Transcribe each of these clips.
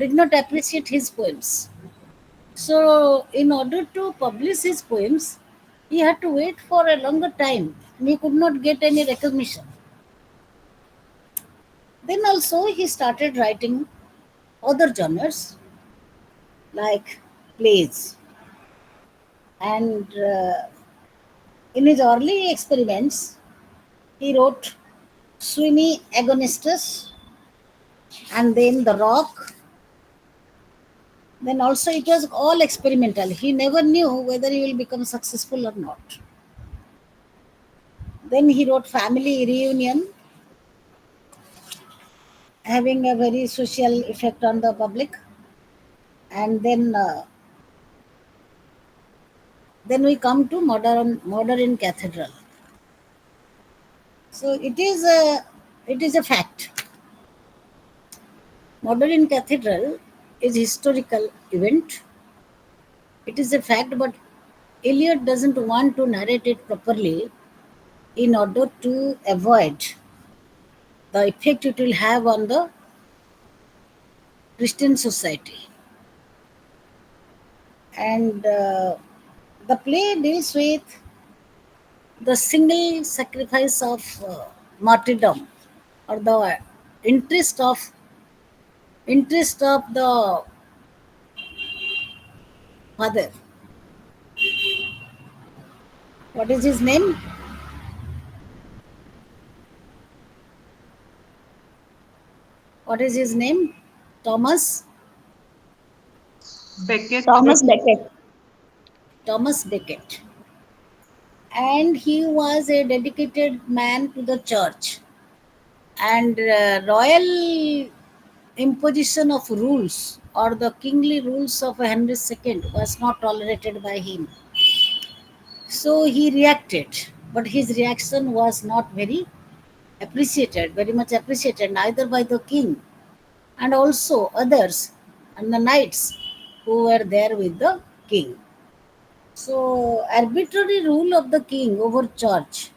did not appreciate his poems. So, in order to publish his poems, he had to wait for a longer time and he could not get any recognition. Then also he started writing other genres like plays. And in his early experiments, he wrote Sweeney Agonistus and then The Rock. Then also it was all experimental. He never knew whether he will become successful or not. Then he wrote Family Reunion, having a very social effect on the public. And then we come to modern cathedral. So it is a fact. Modern cathedral is historical event. It is a fact, but Eliot doesn't want to narrate it properly in order to avoid the effect it will have on the Christian society. And the play deals with the single sacrifice of martyrdom, or the interest of the father. What is his name? What is his name? Thomas Beckett. Thomas Becket. Thomas Becket. And he was a dedicated man to the church. And royal imposition of rules or the kingly rules of Henry II was not tolerated by him. So he reacted, but his reaction was not very much appreciated, neither by the king and also others and the knights who were there with the king. So, arbitrary rule of the king over church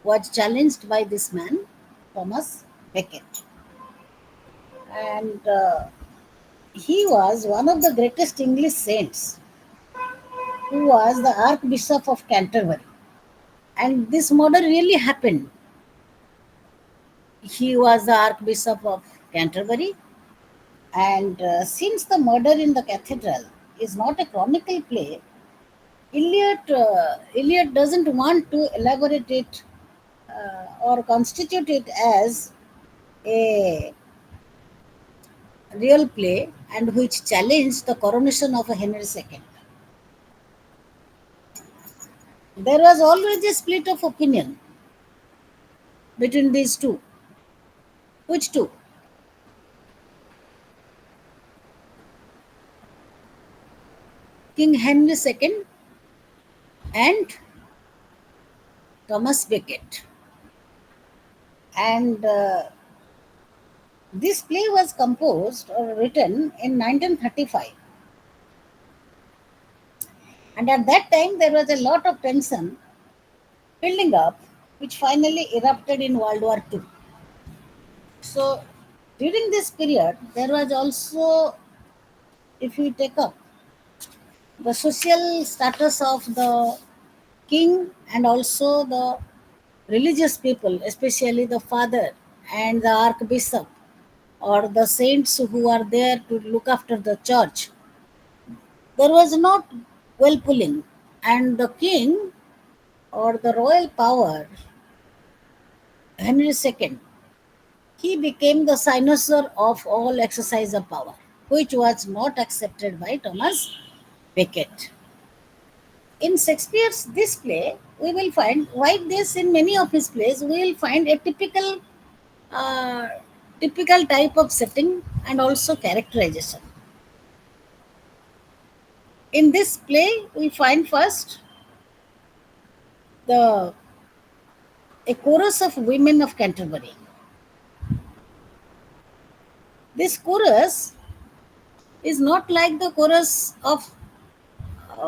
was challenged by this man, Thomas Becket. And he was one of the greatest English saints who was the Archbishop of Canterbury. And this murder really happened. He was the Archbishop of Canterbury. And since the murder in the cathedral is not a chronicle play, Eliot doesn't want to elaborate it or constitute it as a real play and which challenged the coronation of Henry II. There was always a split of opinion between these two. Which two? King Henry II and Thomas Becket. And this play was composed or written in 1935. And at that time, there was a lot of tension building up, which finally erupted in World War II. So, during this period, there was also, if we take up the social status of the king and also the religious people, especially the father and the archbishop or the saints who are there to look after the church, there was not well pulling. And the king or the royal power, Henry II, he became the cynosure of all exercise of power, which was not accepted by Thomas Becket. In Shakespeare's this play, we will find, like this in many of his plays, we will find a uh, typical type of setting and also characterization. In this play, we find first the a chorus of women of Canterbury. This chorus is not like the chorus of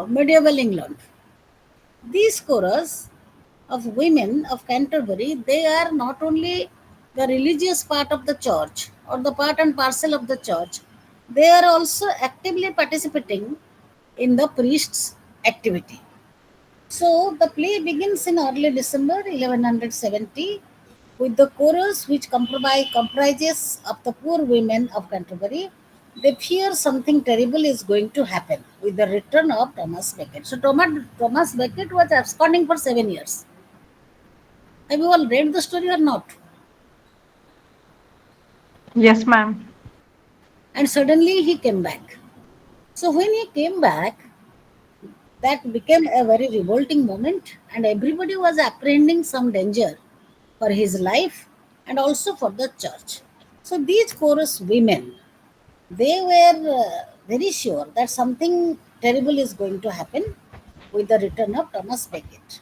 medieval England. These chorus of women of Canterbury, they are not only the religious part of the church or the part and parcel of the church, They are also actively participating in the priest's activity. So the play begins in early December 1170 with the chorus, which comprises of the poor women of Canterbury. They fear something terrible is going to happen with the return of Thomas Becket. So Thomas Becket was absconding for 7 years. Have you all read the story or not? Yes, ma'am. And suddenly he came back. So when he came back, that became a very revolting moment, and everybody was apprehending some danger for his life and also for the church. So these chorus women, they were very sure that something terrible is going to happen with the return of Thomas Becket,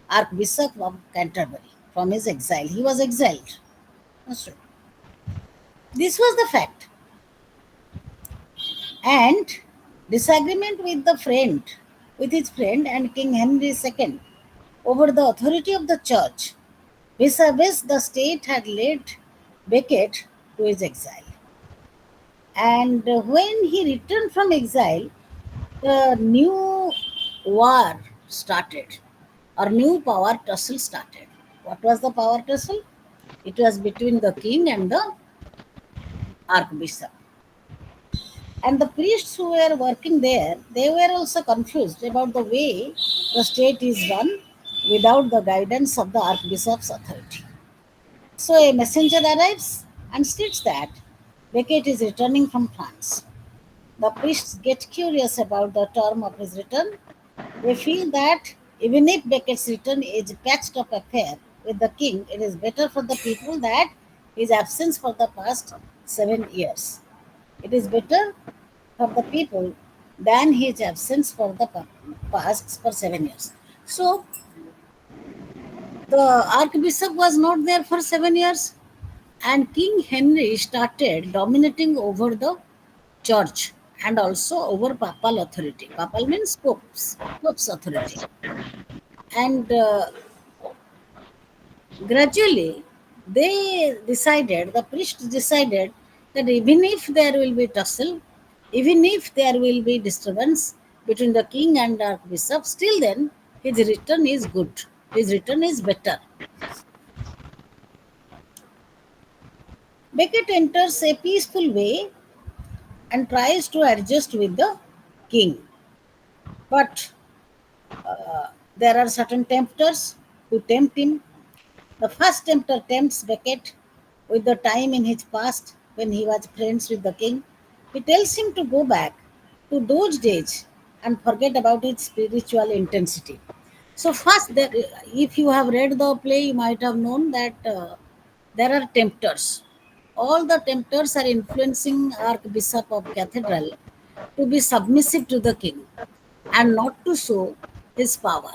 Archbishop of Canterbury, from his exile. He was exiled. That's true. This was the fact. And disagreement with his friend and King Henry II over the authority of the church vis-a-vis the state had led Becket to his exile. And when he returned from exile, the new war started, or new power tussle started. What was the power tussle? It was between the king and the archbishop. And the priests who were working there, they were also confused about the way the state is run without the guidance of the archbishop's authority. So a messenger arrives and states that Becket is returning from France. The priests get curious about the term of his return. They feel that even if Becket's return is a patched up affair with the king, it is better for the people that his absence for the past 7 years. It is better for the people than his absence for the past for 7 years. So the archbishop was not there for 7 years, and King Henry started dominating over the church and also over papal authority. Papal means pope's authority. And gradually, the priests decided that even if there will be tussle, even if there will be disturbance between the king and the archbishop, still then his return is good. His return is better. Becket enters a peaceful way and tries to adjust with the king. But there are certain tempters who tempt him. The first tempter tempts Becket with the time in his past when he was friends with the king. He tells him to go back to those days and forget about its spiritual intensity. So first, that if you have read the play, you might have known that there are tempters. All the tempters are influencing Archbishop of Cathedral to be submissive to the king and not to show his power,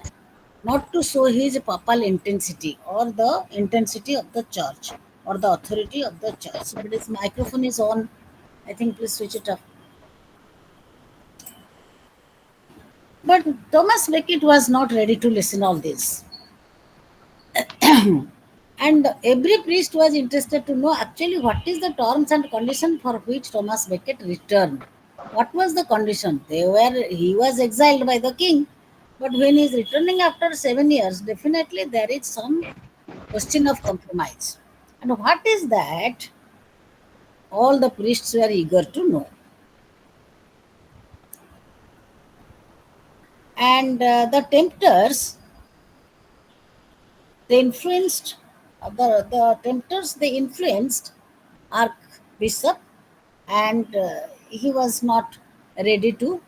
not to show his papal intensity or the intensity of the church or the authority of the church. So, but his microphone is on. I think please switch it off. But Thomas Becket was not ready to listen all this. And every priest was interested to know actually what is the terms and condition for which Thomas Becket returned. What was the condition? He was exiled by the king, but when he is returning after 7 years, definitely there is some question of compromise. And what is that? All the priests were eager to know. And the tempters, they influenced the tempters. They influenced Archbishop, and he was not ready to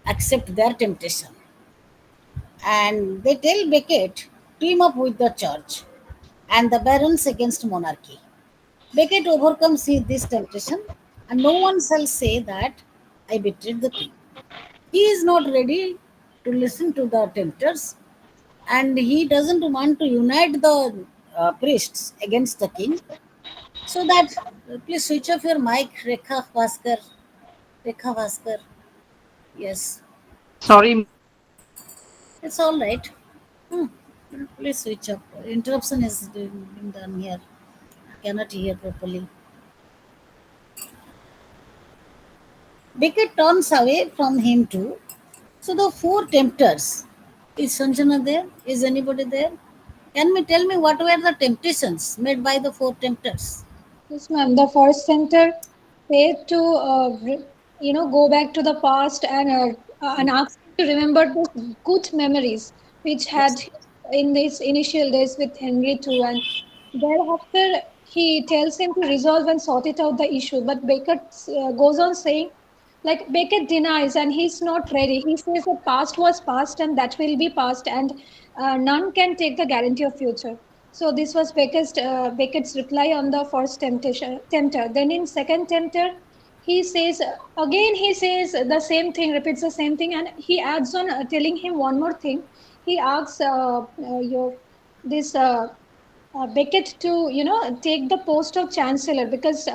accept their temptation. And they tell Becket, team up with the church and the barons against monarchy. Becket overcomes this temptation, and no one shall say that I betrayed the king. He is not ready to listen to the tempters, and he doesn't want to unite the priests against the king. So that please switch off your mic, Rekha Bhaskar. Rekha Bhaskar. Yes, Sorry, it's all right. Hmm. Please switch off. Interruption is being done here. Cannot hear properly. Beckett turns away from him too. So the four tempters. Is Sanjana there? Is anybody there? Can you tell me what were the temptations made by the four tempters? Yes, ma'am. The first center said to go back to the past and ask him to remember the good memories which had Yes. in his initial days with Henry too, and thereafter he tells him to resolve and sort it out the issue. But Beckett goes on saying, like Beckett denies and he's not ready. He says the past was past and that will be past, and none can take the guarantee of future. So this was Beckett's reply on the first tempter. Then in second tempter, he says again. He says the same thing, repeats the same thing, and he adds on telling him one more thing. He asks this Beckett to take the post of chancellor because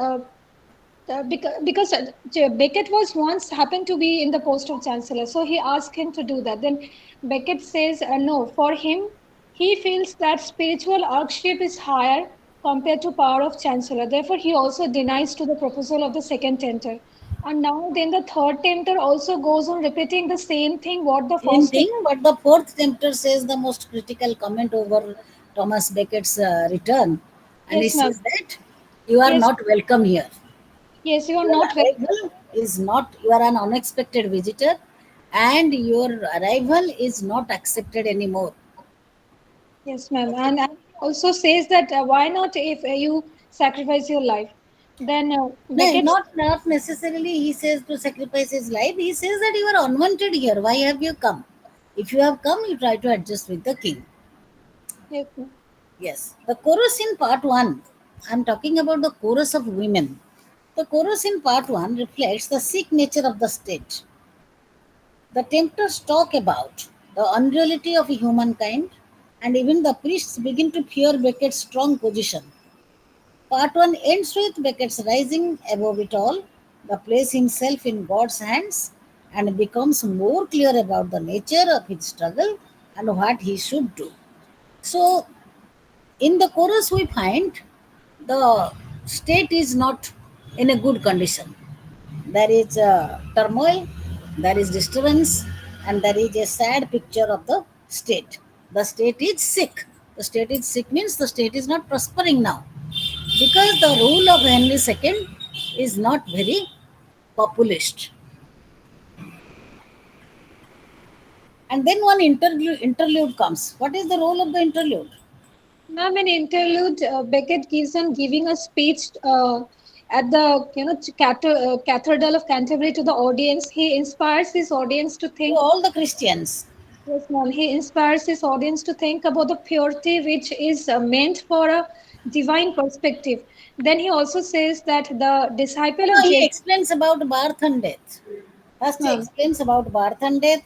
Beckett was once happened to be in the post of chancellor, so he asked him to do that. Then Beckett says no. For him, he feels that spiritual archship is higher compared to power of chancellor. Therefore, he also denies to the proposal of the second tempter. And now, then the third tempter also goes on repeating the same thing what the Same first. thing, but the fourth tempter says the most critical comment over Thomas Beckett's return, and he Yes, ma'am. says that you are Yes, not welcome here. yes, you are Your not well. arrival is not, you are an unexpected visitor, and your arrival is not accepted anymore. Yes, ma'am. Okay. And he also says that why not if you sacrifice your life? Then No, Beckett. not necessarily. He says to sacrifice his life. He says that you are unwanted here. Why have you come? If you have come, you try to adjust with the king. Yes, ma'am. Yes, the chorus in part one. I'm talking about the chorus of women. The chorus in part one reflects the sick nature of the state. The tempters talk about the unreality of humankind, and even the priests begin to fear Beckett's strong position. Part 1 ends with Beckett's rising above it all, the place himself in God's hands, and becomes more clear about the nature of his struggle and what he should do. So, in the chorus, we find the state is not in a good condition. There is turmoil, there is disturbance, and there is a sad picture of the state. The state is sick. The state is sick means the state is not prospering now because the rule of Henry II is not very populist. And then one interlude comes. What is the role of the interlude? Ma'am, in interlude, Beckett gives on giving a speech at the Cathedral of Canterbury to the audience. He inspires his audience to To think. all the Christians. Yes, ma'am. He inspires his audience to think about the purity which is meant for a divine perspective. Then he also says that the disciple of No, he Jesus. explains about birth and death. Yes, First, he ma'am. explains about birth and death,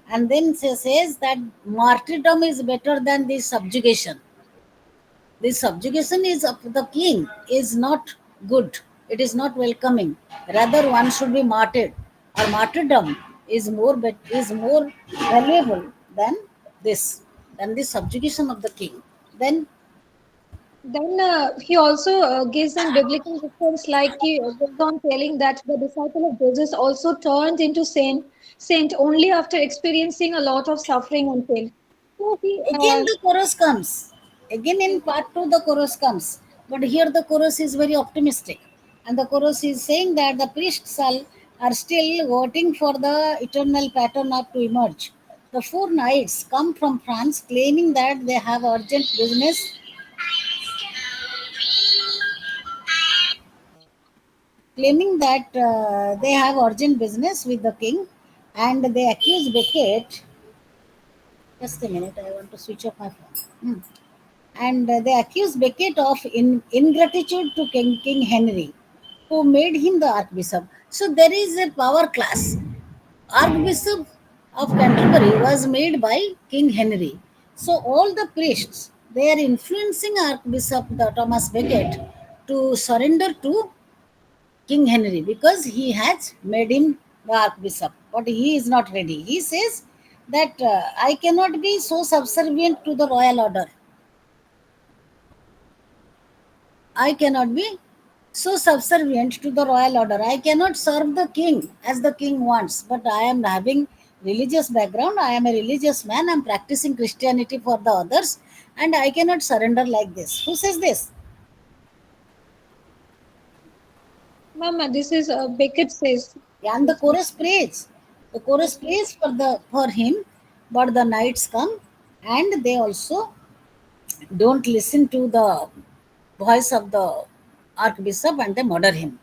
and then says that martyrdom is better than this subjugation. This subjugation is of the king is not good. It is not welcoming. Rather, one should be martyred. Or martyrdom is more valuable than this than the subjugation of the king. Then Then he also gives them biblical reference, like he goes on telling that the disciple of Jesus also turned into saint only after experiencing a lot of suffering and pain. So he, again the chorus comes. Again in part two the chorus comes. But here the chorus is very optimistic. And the chorus is saying that the are still waiting for the eternal pattern of to emerge. The four knights come from France claiming that they have urgent business, claiming that they have urgent business with the king, and they accuse Beckett. Just a minute, I want to switch off my phone. And they accuse Becket of ingratitude to King Henry, who made him the Archbishop. So there is a power class. Archbishop of Canterbury was made by King Henry. So all the priests they are influencing Archbishop Thomas Becket to surrender to King Henry because he has made him the Archbishop, but he is not ready. He says that I cannot be so subservient to the royal order. I cannot be so subservient to the royal order. I cannot serve the king as the king wants, but I am having religious background. I am a religious man. I am practicing Christianity for the others, and I cannot surrender like this. Who says this? Mama, this is Beckett says. And the chorus prays. The chorus prays for him, but the knights come and they also don't listen to the voice of the archbishop and they murder him.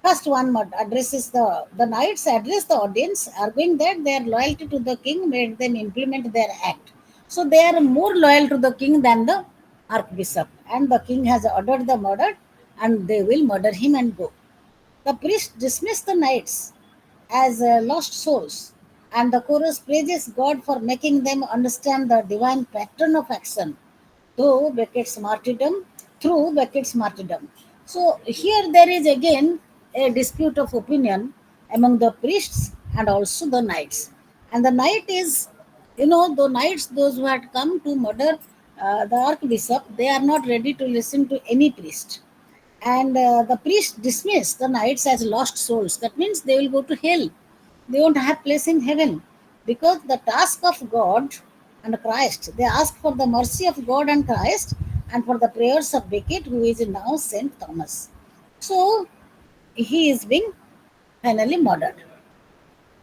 First one addresses the knights address the audience, arguing that their loyalty to the king made them implement their act. So they are more loyal to the king than the archbishop, and the king has ordered the murder, and they will murder him and go. The priest dismissed the knights as lost souls, and the chorus praises God for making them understand the divine pattern of action through Beckett's martyrdom. Through Beckett's martyrdom. So here there is again a dispute of opinion among the priests and also the knights. And the knight is, the knights, those who had come to murder the archbishop, they are not ready to listen to any priest, and the priest dismissed the knights as lost souls. That means they will go to hell. They won't have place in heaven, because the task of God and Christ, they ask for the mercy of God and Christ and for the prayers of Becket, who is now Saint Thomas. So he is being finally murdered.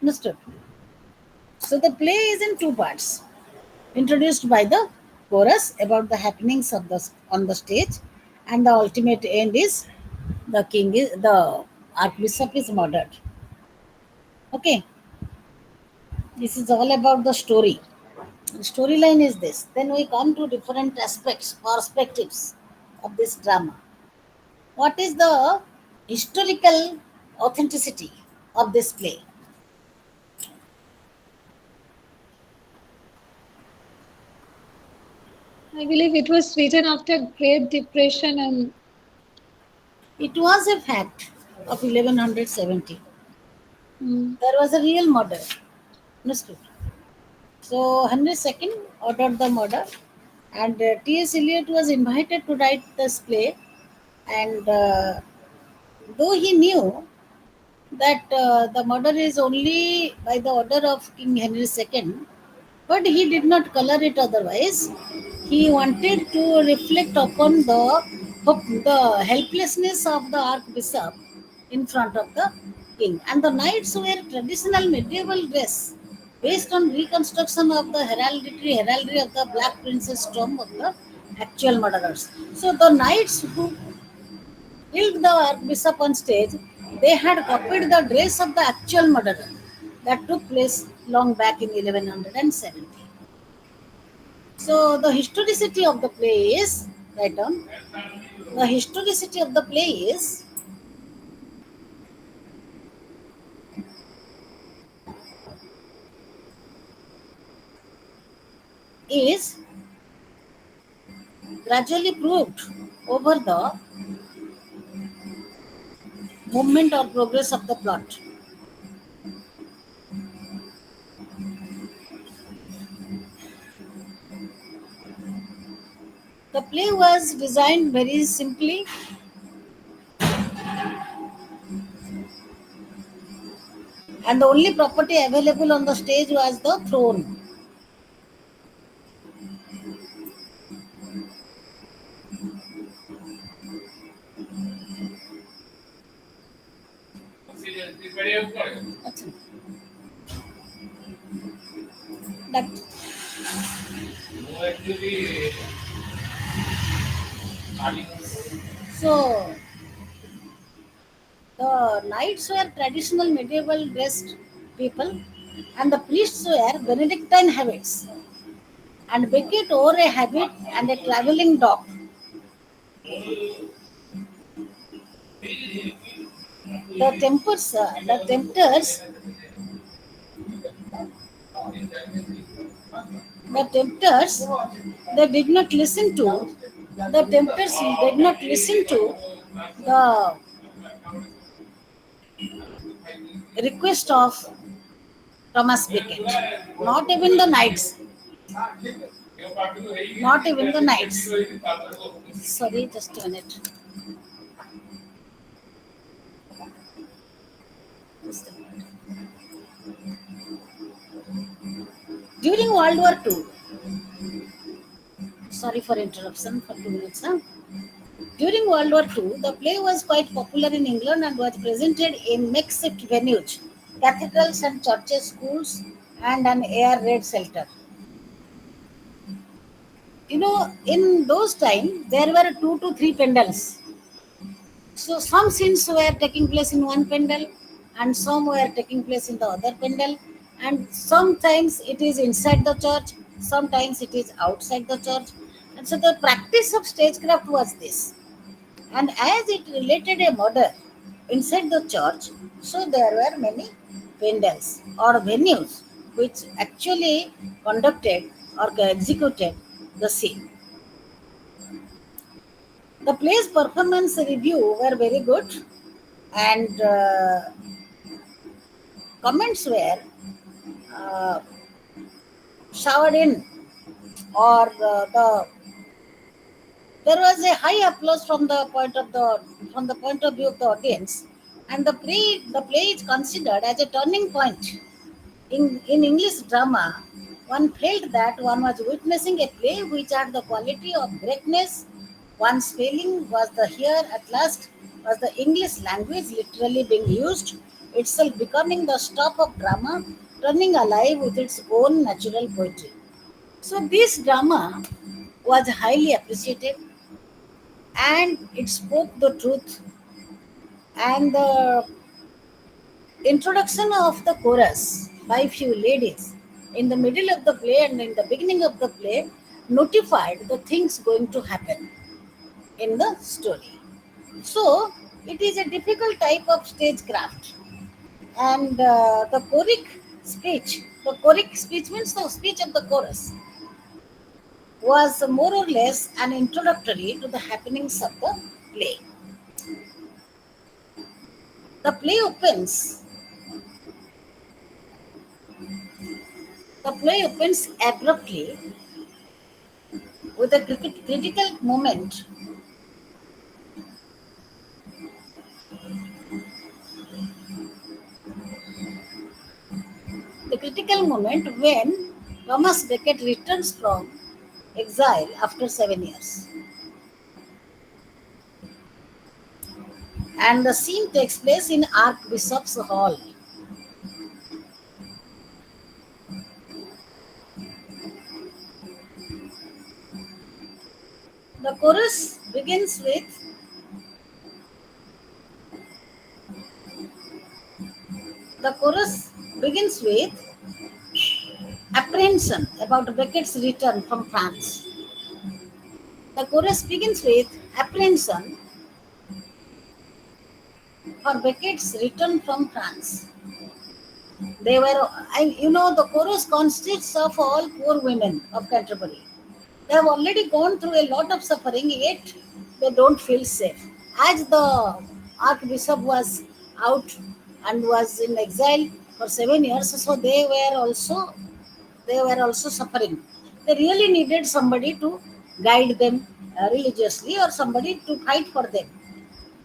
Understood? So the play is in two parts, introduced by the chorus about the happenings of the on the stage, and the ultimate end is the archbishop is murdered. Okay, this is all about the story. The storyline is this. Then we come to different aspects, perspectives of this drama. What is the historical authenticity of this play? I believe it was written after Great Depression and It was a fact of 1170. mm, There was a real murder. Understood? So Henry II ordered the murder, and T.S. Eliot was invited to write this play. And though he knew that the murder is only by the order of King Henry II, but he did not color it otherwise. He wanted to reflect upon the helplessness of the archbishop in front of the king. And the knights wear traditional medieval dress based on reconstruction of the heraldry of the Black Princess tomb of the actual murderers. So the knights who killed the archbishop on stage, they had copied the dress of the actual murderer that took place long back in 1170. So the historicity of the play is, write down, the historicity of the play is gradually proved over the movement or progress of the plot. The play was designed very simply, and the only property available on the stage was the throne. That so the knights were traditional medieval dressed people, and the priests were Benedictine habits. And Becket wore a habit and a traveling dog. The tempters, they did not listen to. The tempters did not listen to the request of Thomas Becket. Not even the knights. Not even the knights. Sorry, just a minute. During World War II, sorry for interruption for 2 minutes. Huh? During World War II, the play was quite popular in England and was presented in makeshift venues, cathedrals and churches, schools, and an air raid shelter. In those times, there were 2 to 3 pandals. So some scenes were taking place in one pandal, and some were taking place in the other pandal, and sometimes it is inside the church, sometimes it is outside the church. And so the practice of stagecraft was this. And as it related a murder inside the church, so there were many pandals or venues which actually conducted or executed the scene. The play's performance review were very good, and comments were uh, showered in, or the there was a high applause from the point of view of the audience, and the play is considered as a turning point in English drama. One felt that one was witnessing a play which had the quality of greatness. One's feeling was the here at last was the English language literally being used, itself becoming the stop of drama, turning alive with its own natural poetry. So this drama was highly appreciated, and it spoke the truth. And the introduction of the chorus by few ladies in the middle of the play and in the beginning of the play notified the things going to happen in the story. So it is a difficult type of stagecraft. And the choric speech means the speech of the chorus, was more or less an introductory to the happenings of the play. The play opens the play opens abruptly with a critical moment. The critical moment when Thomas Becket returns from exile after 7 years. And the scene takes place in Archbishop's Hall. The chorus begins with the chorus begins with apprehension about Beckett's return from France. The chorus begins with apprehension for Beckett's return from France. The chorus consists of all poor women of Canterbury. They have already gone through a lot of suffering, yet they don't feel safe. As the Archbishop was out and was in exile for 7 years, so they were also suffering. They really needed somebody to guide them religiously, or somebody to fight for them.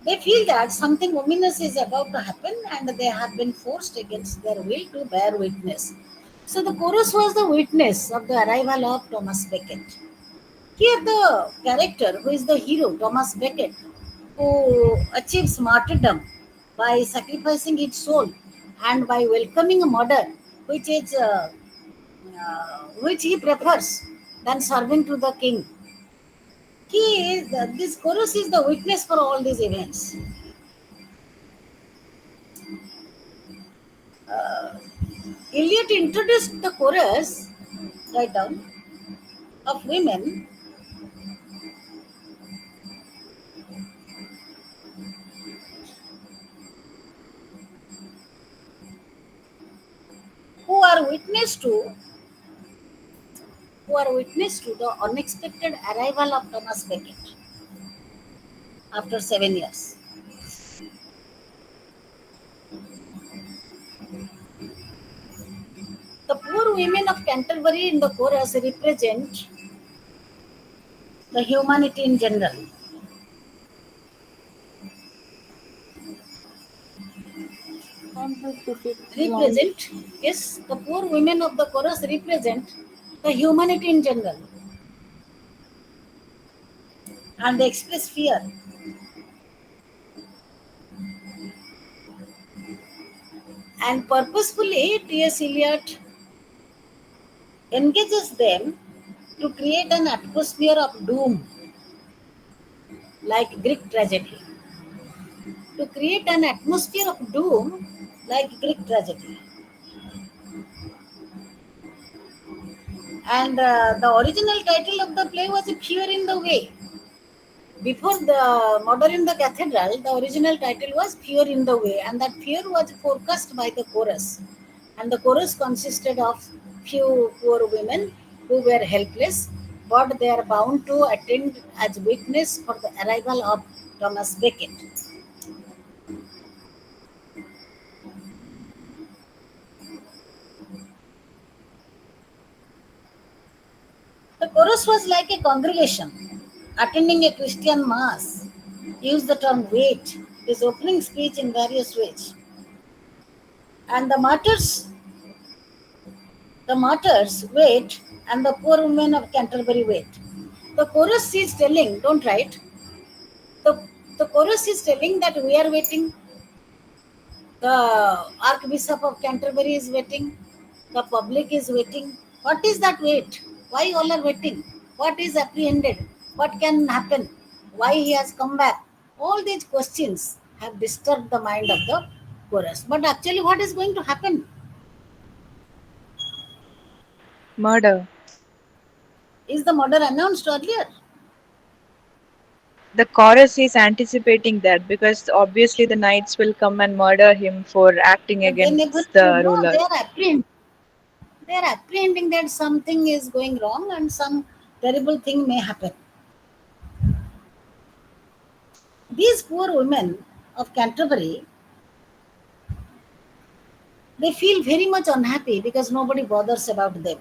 They feel that something ominous is about to happen, and they have been forced against their will to bear witness. So the chorus was the witness of the arrival of Thomas Becket. Here, the character who is the hero, Thomas Becket, who achieves martyrdom by sacrificing his soul and by welcoming a murder, which is which he prefers than serving to the king. This chorus is the witness for all these events. Eliot introduced the chorus, write down, of women who are witness to the unexpected arrival of Thomas Becket after 7 years. The poor women of Canterbury in the chorus represent the humanity in general. represent, yes, the poor women of the chorus represent the humanity in general, and they express fear. And purposefully, T.S. Eliot engages them to create an atmosphere of doom, like Greek tragedy. To create an atmosphere of doom, like Greek tragedy. And the original title of the play was Fear in the Way. Before the Murder in the Cathedral, the original title was Fear in the Way, and that fear was forecast by the chorus. And the chorus consisted of few poor women who were helpless, but they are bound to attend as witness for the arrival of Thomas Becket. The chorus was like a congregation attending a Christian mass. Used the term wait, his opening speech in various ways. And the martyrs wait, and the poor women of Canterbury wait. The chorus is telling, don't write. The chorus is telling that we are waiting. The Archbishop of Canterbury is waiting. The public is waiting. What is that wait? Why all are waiting? What is apprehended? What can happen? Why he has come back? All these questions have disturbed the mind of the chorus. But actually, what is going to happen? Murder. Is the murder announced earlier? The chorus is anticipating that because obviously the knights will come and murder him for acting But they never against the no, ruler. they are apprehending that something is going wrong and some terrible thing may happen. These poor women of Canterbury, they feel very much unhappy because nobody bothers about them.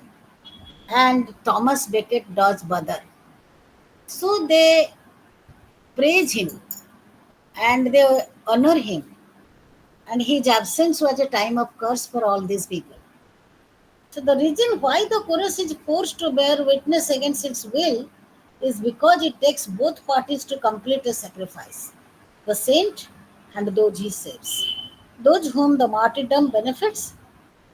And Thomas Becket does bother. So they praise him and they honor him. And his absence was a time of curse for all these people. So the reason why the chorus is forced to bear witness against its will is because it takes both parties to complete a sacrifice, the saint and those he saves. Those whom the martyrdom benefits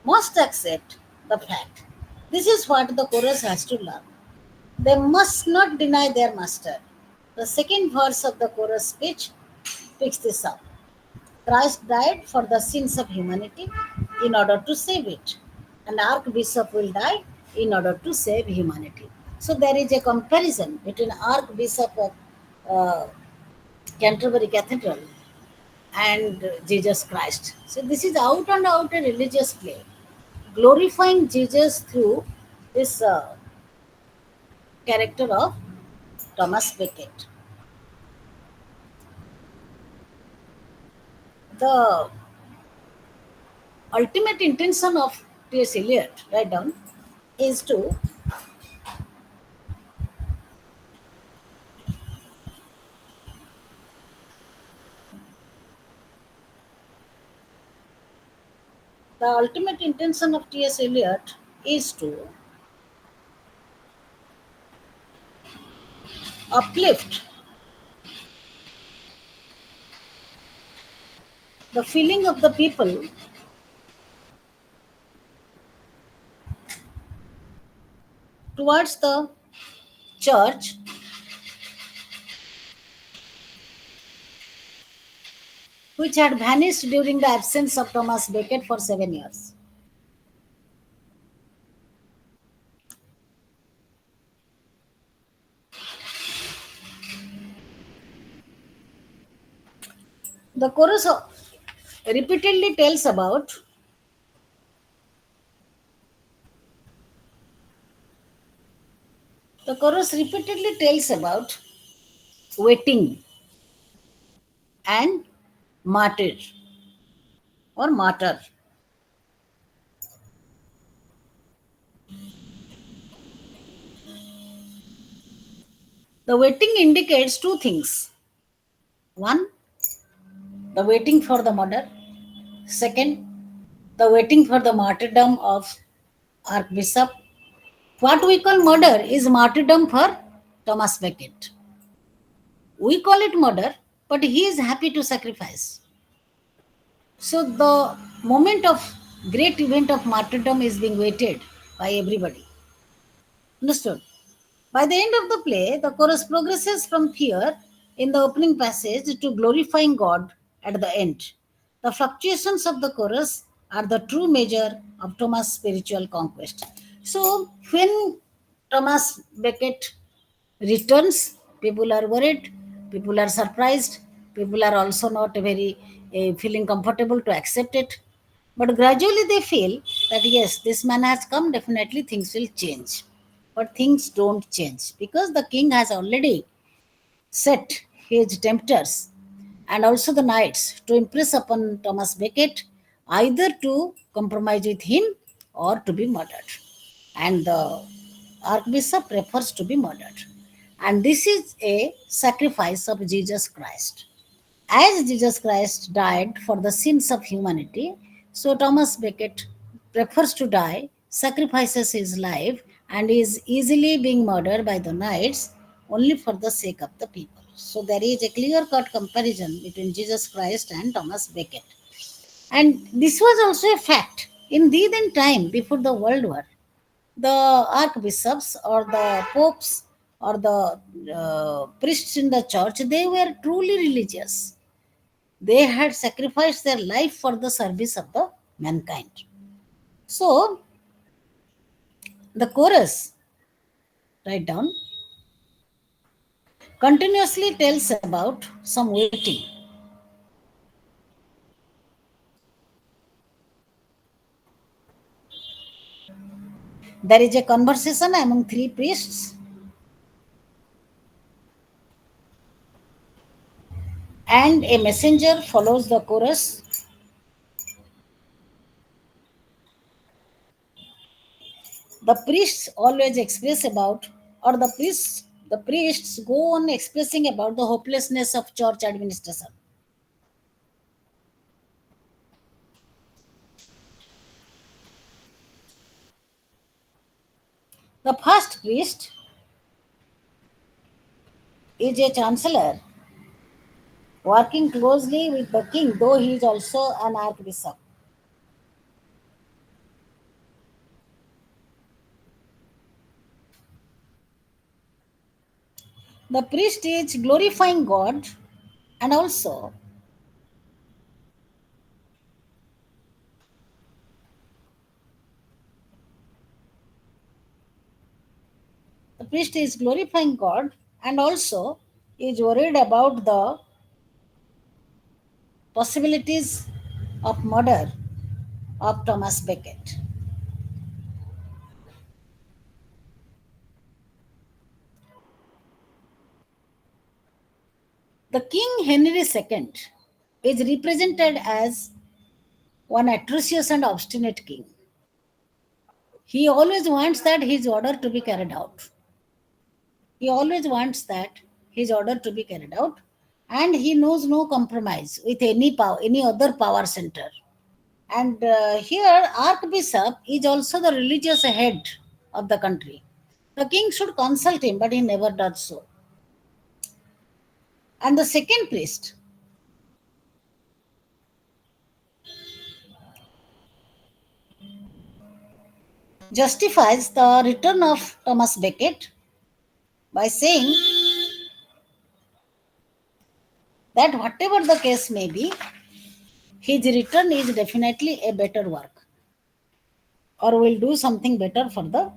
must accept the fact. This is what the chorus has to learn. They must not deny their master. The second verse of the chorus speech picks this up. Christ died for the sins of humanity in order to save it, and Archbishop will die in order to save humanity. So there is a comparison between Archbishop of uh, Canterbury Cathedral and Jesus Christ. So this is out and out a religious play, glorifying Jesus through this character of Thomas Becket. The ultimate intention of T.S. Eliot, write down, is to the ultimate intention of T.S. Eliot is to uplift the feeling of the people towards the church, which had vanished during the absence of Thomas Becket for 7 years. The chorus repeatedly tells about the chorus repeatedly tells about waiting and martyr or martyr. The waiting indicates two things. One, the waiting for the murder. Second, the waiting for the martyrdom of Archbishop. What we call murder is martyrdom for Thomas Becket. We call it murder, but he is happy to sacrifice. So the moment of great event of martyrdom is being waited by everybody. Understood? By the end of the play, the chorus progresses from fear in the opening passage to glorifying God at the end. The fluctuations of the chorus are the true measure of Thomas' spiritual conquest. So, when Thomas Becket returns, people are worried, people are surprised, people are also not very feeling comfortable to accept it. But gradually they feel that yes, this man has come, definitely things will change. But things don't change because the king has already set his tempters and also the knights to impress upon Thomas Becket either to compromise with him or to be murdered. And the archbishop prefers to be murdered. And this is a sacrifice of Jesus Christ. As Jesus Christ died for the sins of humanity, so Thomas Becket prefers to die, sacrifices his life, and is easily being murdered by the knights only for the sake of the people. So there is a clear cut comparison between Jesus Christ and Thomas Becket. And this was also a fact. In the then time before the World War, the archbishops or the popes or the priests in the church, they were truly religious. They had sacrificed their life for the service of the mankind. So the chorus, write down, continuously tells about some waiting. There is a conversation among three priests, and a messenger follows the chorus. The priests always express about, or the priests go on expressing about the hopelessness of church administration. The first priest is a chancellor working closely with the king, though he is also an archbishop. The priest is glorifying God and also the priest is glorifying God and also is worried about the possibilities of murder of Thomas Becket. The King Henry II is represented as one atrocious and obstinate king. He always wants that his order to be carried out. He always wants that his order to be carried out, and he knows no compromise with any power, any other power center. And here, Archbishop is also the religious head of the country. The king should consult him, but he never does so. And the second priest justifies the return of Thomas Becket by saying that whatever the case may be, his return is definitely a better work or will do something better for the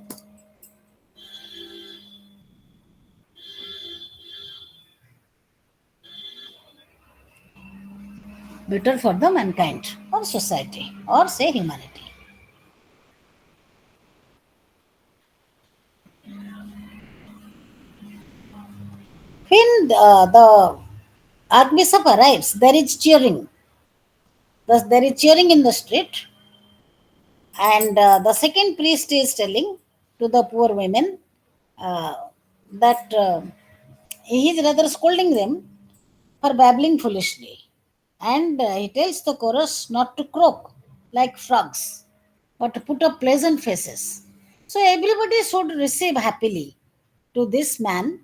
mankind or society or say humanity. When the archbishop arrives, there is cheering. There is cheering in the street, and the second priest is telling to the poor women uh, that he is rather scolding them for babbling foolishly. And he tells the chorus not to croak like frogs, but to put up pleasant faces. So everybody should receive happily to this man,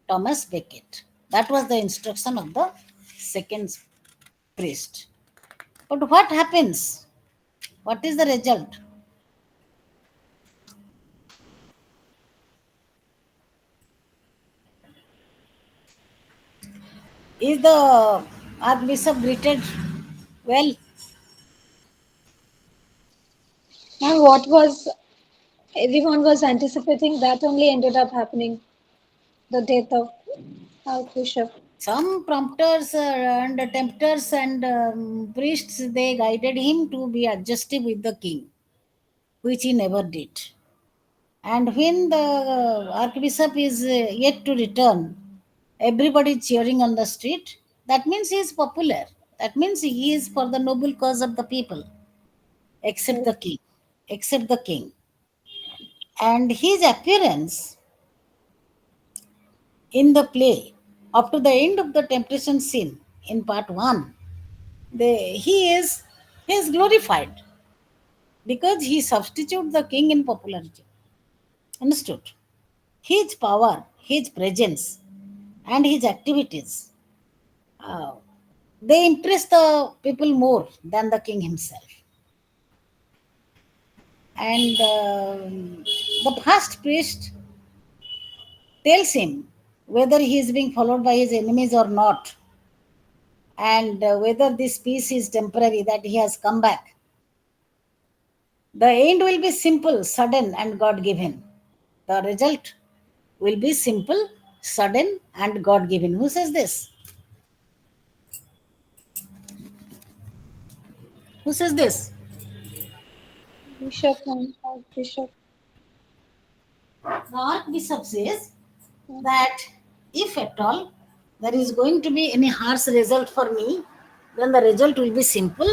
Thomas Becket. That was the instruction of the second priest. But what happens? What is the result? Is the Archbishop greeted well? And what was everyone was anticipating, that only ended up happening, the death of Archbishop. Some prompters and tempters and priests, they guided him to be adjustive with the king, which he never did. And when the archbishop is yet to return, everybody cheering on the street. That means he is popular. That means he is for the noble cause of the people, except Yes. the king. Except the king. And his appearance in the play up to the end of the temptation scene in part one, he is glorified because he substitutes the king in popularity. Understood? His power, his presence, and his activities, uh, they impress the people more than the king himself. And the first priest tells him whether he is being followed by his enemies or not, and whether this peace is temporary, that he has come back. The end will be simple, sudden, and God given. The result will be simple, sudden, and God given. Who says this? Who says this? Bishop and Archbishop. The Archbishop says that if at all there is going to be any harsh result for me, then the result will be simple,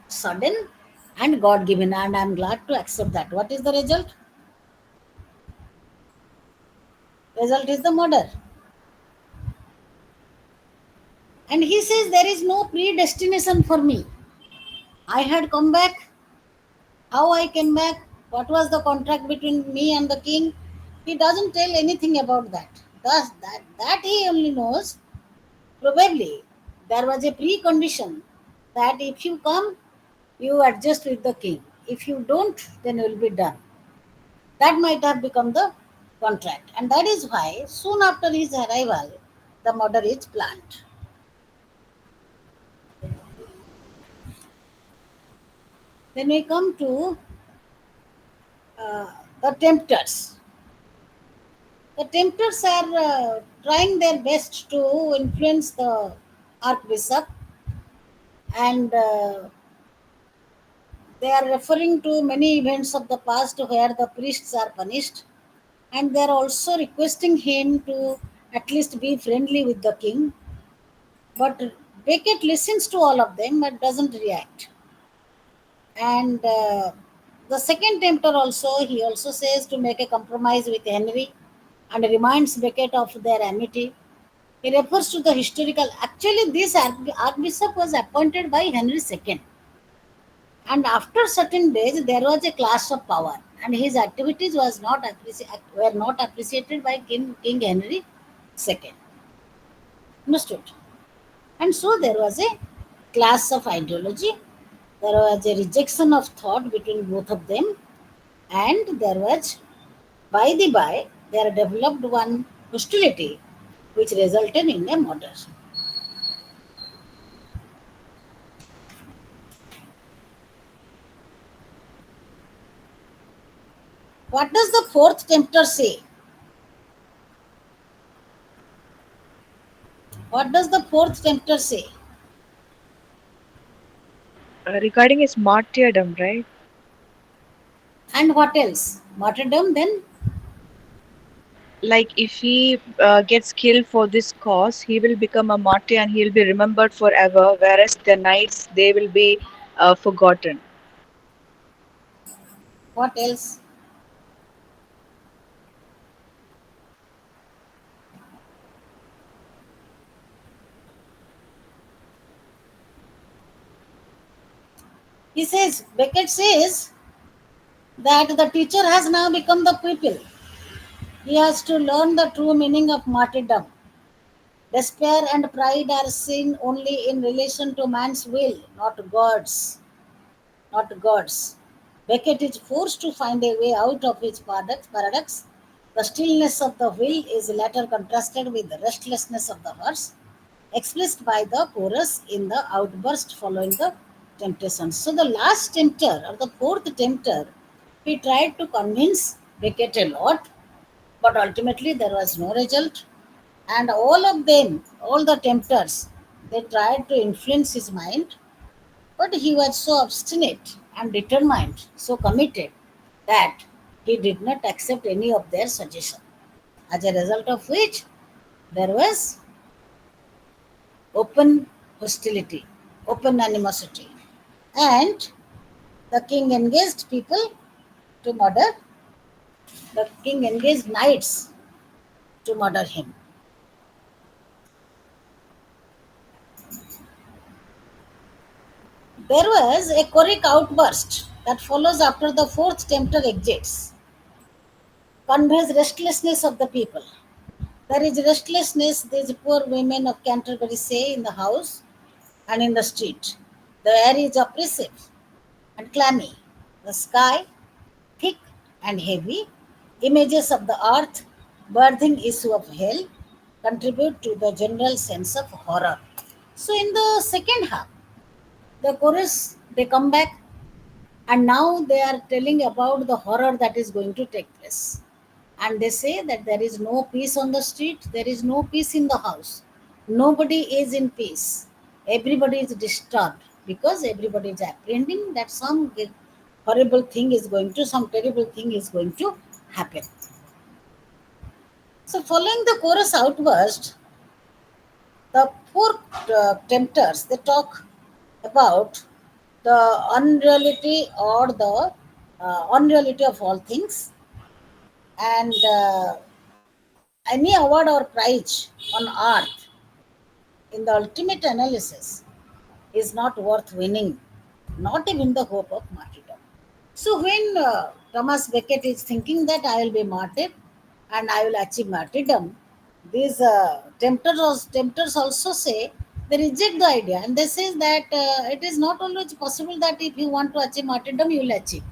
sudden, and God given. And I am glad to accept that. What is the result? Result is the murder. And he says there is no predestination for me. I had come back. How I came back? What was the contract between me and the king? He doesn't tell anything about that. Thus, that he only knows. Probably there was a precondition that if you come, you adjust with the king. If you don't, then you will be done. That might have become the contract. And that is why soon after his arrival, the murder is planned. Then we come to the tempters. The tempters are trying their best to influence the archbishop, and they are referring to many events of the past where the priests are punished, and they are also requesting him to at least be friendly with the king. But Becket listens to all of them but doesn't react. And the second tempter also, he also says to make a compromise with Henry and reminds Becket of their amity. He refers to the historical. Actually, this archbishop was appointed by Henry II, and after certain days there was a clash of power, and his activities were not appreciated by King Henry II. Understood? And so there was a clash of ideology. There was a rejection of thought between both of them, and there was, by the by, there developed one hostility which resulted in a murder. What does the fourth tempter say? What does the fourth tempter say? Regarding his martyrdom, right? And what else? Martyrdom, then? Like if he gets killed for this cause, he will become a martyr and he will be remembered forever, whereas the knights, they will be forgotten. What else? He says, Beckett says that the teacher has now become the pupil. He has to learn the true meaning of martyrdom. Despair and pride are seen only in relation to man's will, not God's. Not God's. Beckett is forced to find a way out of his paradox. The stillness of the will is later contrasted with the restlessness of the horse, expressed by the chorus in the outburst following the temptation. So the last tempter or the fourth tempter, he tried to convince Beckett a lot, but ultimately there was no result. And all of them, all the tempters, they tried to influence his mind, but he was so obstinate and determined, so committed, that he did not accept any of their suggestion. As a result of which, there was open hostility, open animosity, and the king engaged people to murder. The king engaged knights to murder him. There was a choric outburst that follows after the fourth tempter exits, conveys restlessness of the people. There is restlessness, these poor women of Canterbury say, in the house and in the street. The air is oppressive and clammy, the sky thick and heavy. Images of the earth, birthing issue of hell, contribute to the general sense of horror. So, in the second half, the chorus, they come back, and now they are telling about the horror that is going to take place. And they say that there is no peace on the street, there is no peace in the house. Nobody is in peace. Everybody is disturbed because everybody is apprehending that some horrible thing is going to, some terrible thing is going to happen. So, following the chorus outburst, the poor tempters, they talk about the unreality or the unreality of all things, and any award or prize on earth in the ultimate analysis is not worth winning, not even the hope of martyrdom. So when Thomas Becket is thinking that I will be martyred and I will achieve martyrdom, these tempters also say, they reject the idea, and they say that it is not always possible that if you want to achieve martyrdom, you will achieve.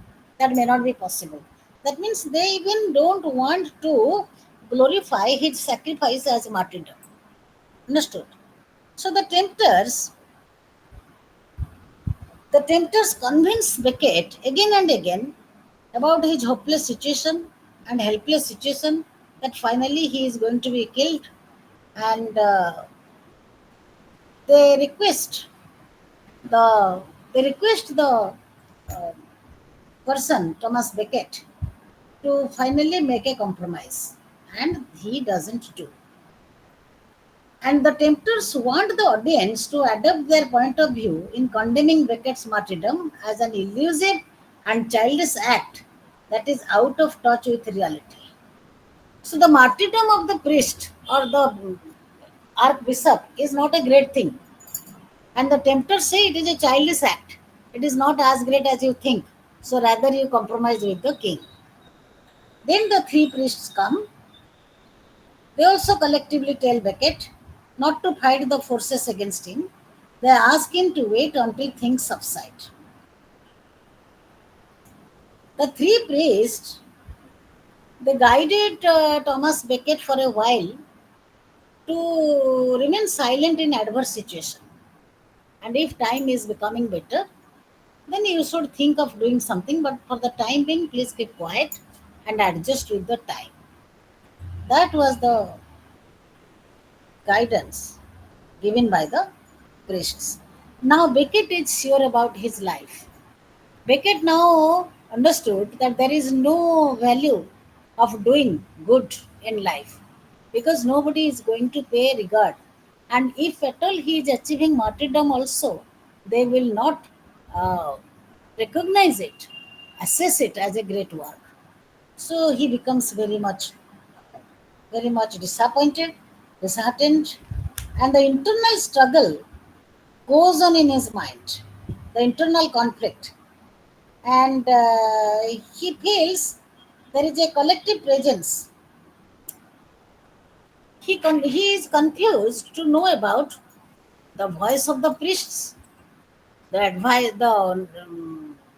That may not be possible. That means they even don't want to glorify his sacrifice as martyrdom. Understood? So the tempters convince Becket again and again about his hopeless situation and helpless situation, that finally he is going to be killed, and they request the uh, person Thomas Becket to finally make a compromise, and he doesn't do. And the tempters want the audience to adopt their point of view in condemning Beckett's martyrdom as an elusive and childish act that is out of touch with reality. So, the martyrdom of the priest or the archbishop is not a great thing. And the tempters say it is a childish act. It is not as great as you think. So, rather, you compromise with the king. Then the three priests come. They also collectively tell Becket not to fight the forces against him. They ask him to wait until things subside. The three priests, they guided Thomas Becket for a while to remain silent in adverse situation. And if time is becoming better, then you should think of doing something. But for the time being, please keep quiet and adjust with the time. That was the guidance given by the priests. Now Becket is sure about his life. Becket now understood that there is no value of doing good in life because nobody is going to pay regard. And if at all he is achieving martyrdom also, they will not uh, recognize it, assess it as a great work. So he becomes very much disappointed, disheartened, and the internal struggle goes on in his mind. the internal conflict, and he feels there is a collective presence. He is confused to know about the voice of the priests, the advice, the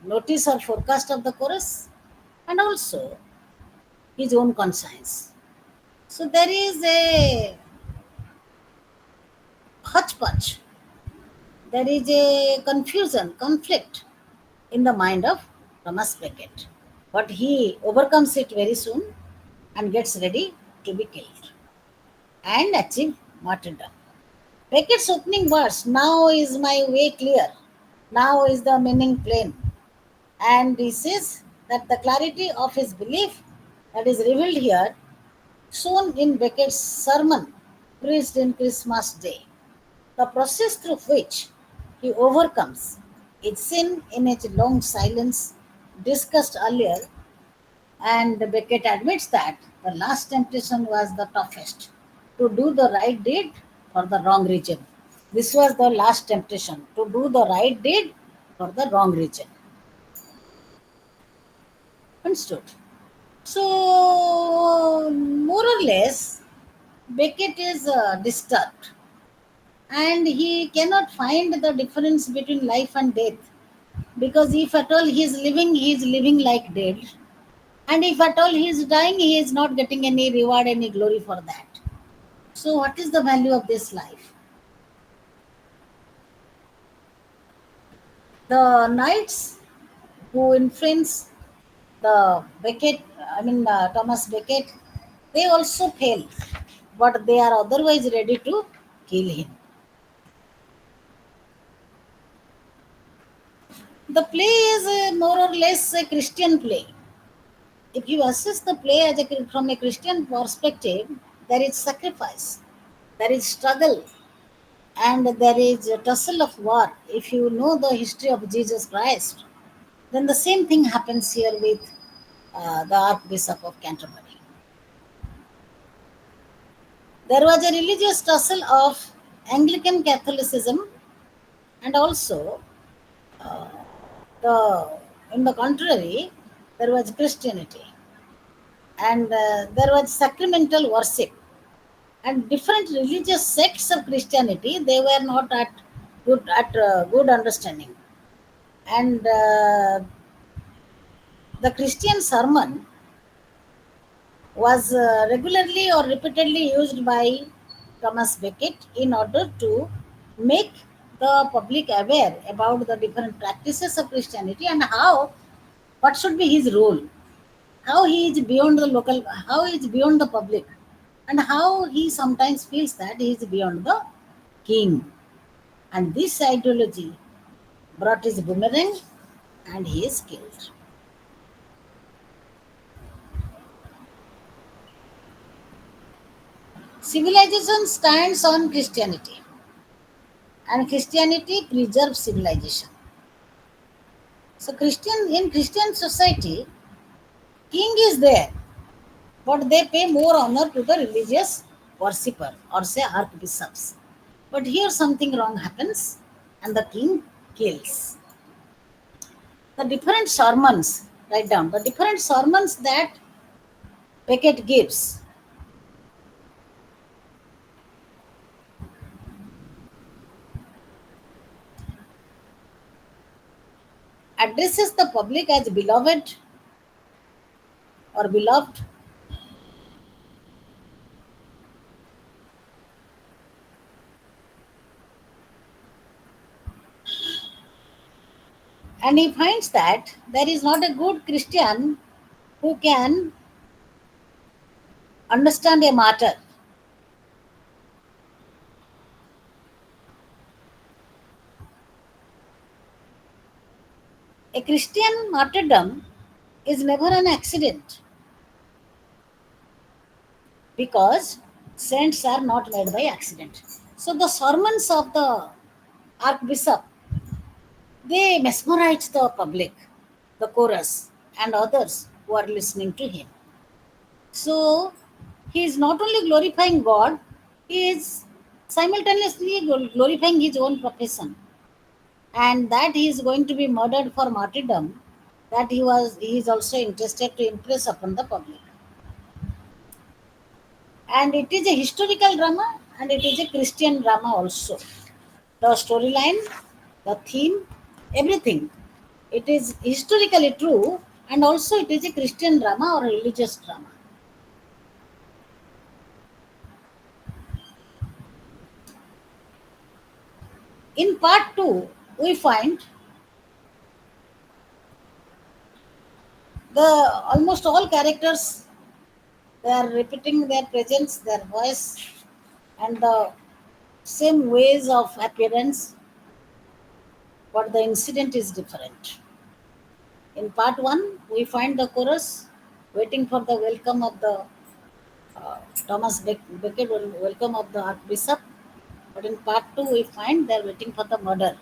notice or forecast of the chorus, and also his own conscience. So there is a hodgepodge. There is a confusion, conflict in the mind of Thomas Becket. But he overcomes it very soon and gets ready to be killed and achieve martyrdom. Beckett's opening verse, now is my way clear, now is the meaning plain. And he says that the clarity of his belief that is revealed here, shown in Beckett's sermon preached in Christmas Day. The process through which he overcomes its sin in its long silence discussed earlier, and Beckett admits that the last temptation was the toughest, to do the right deed for the wrong reason. This was the last temptation, to do the right deed for the wrong reason. Understood? So, more or less, Beckett is disturbed and he cannot find the difference between life and death, because if at all he is living like dead, and if at all he is dying, he is not getting any reward, any glory for that. So what is the value of this life? The knights who influence the Becket, Thomas Becket, they also fail, but they are otherwise ready to kill him. The play is more or less a Christian play. If you assess the play from a Christian perspective, there is sacrifice, there is struggle, and there is a tussle of war. If you know the history of Jesus Christ, then the same thing happens here with the Archbishop of Canterbury. There was a religious tussle of Anglican Catholicism, and also the in the contrary, there was Christianity, and there was sacramental worship, and different religious sects of Christianity, they were not at good understanding, and the Christian sermon was regularly or repeatedly used by Thomas Becket in order to make the public aware about the different practices of Christianity and what should be his role, how he is beyond the local, how he is beyond the public, and how he sometimes feels that he is beyond the king. And this ideology brought his boomerang and he is killed. Civilization stands on Christianity, and Christianity preserves civilization. So in Christian society, king is there, but they pay more honor to the religious worshipper or say archbishops. But here something wrong happens and the king kills. The different sermons, write down, the different sermons that Becket gives addresses the public as beloved or beloved, and he finds that there is not a good Christian who can understand a martyr. A Christian martyrdom is never an accident, because saints are not made by accident. So the sermons of the Archbishop, they mesmerize the public, the chorus, and others who are listening to him. So he is not only glorifying God, he is simultaneously glorifying his own profession. and that he is going to be murdered for martyrdom, that he is also interested to impress upon the public. And it is a historical drama and it is a Christian drama also. The storyline, the theme, everything. It is historically true and also it is a Christian drama or religious drama. In part 2, we find the almost all characters, they are repeating their presence, their voice, and the same ways of appearance, but the incident is different. In part 1, we find the chorus waiting for the welcome of the Becket, welcome of the Archbishop. But in part 2, we find they are waiting for the murder.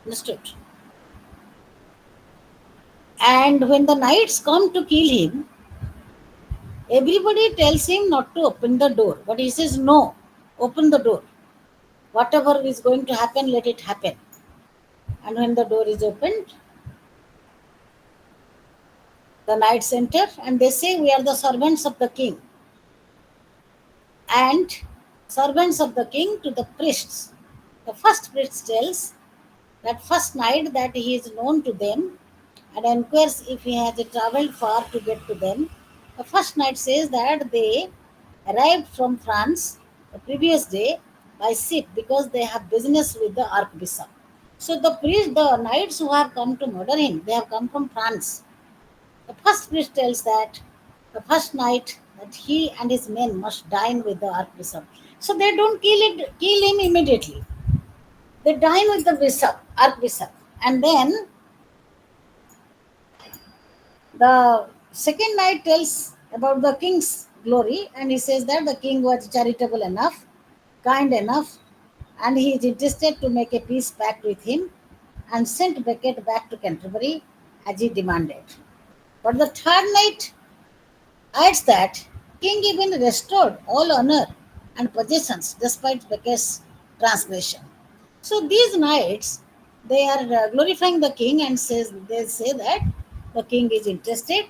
Understood? And when the knights come to kill him, everybody tells him not to open the door. But he says, no, open the door. Whatever is going to happen, let it happen. And when the door is opened, the knights enter and they say, we are the servants of the king. And servants of the king to the priests. The first priest tells that first knight that he is known to them and inquires if he has traveled far to get to them. The first knight says that they arrived from France the previous day by ship because they have business with the archbishop. So the knights who have come to murder him, they have come from France. The first priest tells that the first night that he and his men must dine with the archbishop. So they don't kill him immediately. They dine with the archbishop, and then the second night tells about the king's glory, and he says that the king was charitable enough, kind enough, and he is interested to make a peace pact with him and sent Becket back to Canterbury as he demanded. But the third night adds that king even restored all honor and possessions despite Becket's transgression. So these knights, they are glorifying the king and they say that the king is interested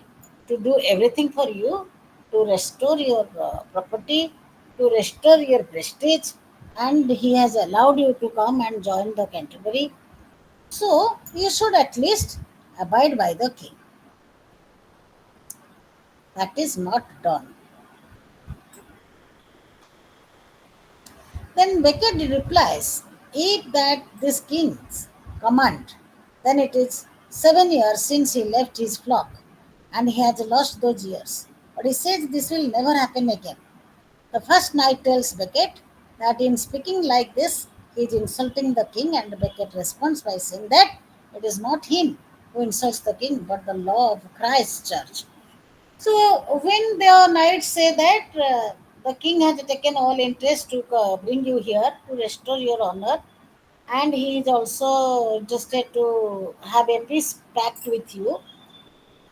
to do everything for you, to restore your property, to restore your prestige, and he has allowed you to come and join the Canterbury. So you should at least abide by the king. That is not done. Then Becket replies, if that this king's command, then it is 7 years since he left his flock, and he has lost those years. But he says this will never happen again. The first knight tells Becket that in speaking like this, he is insulting the king, and Becket responds by saying that it is not him who insults the king, but the law of Christ's church. So when the knights say that the king has taken all interest to bring you here to restore your honor, and he is also interested to have a peace pact with you,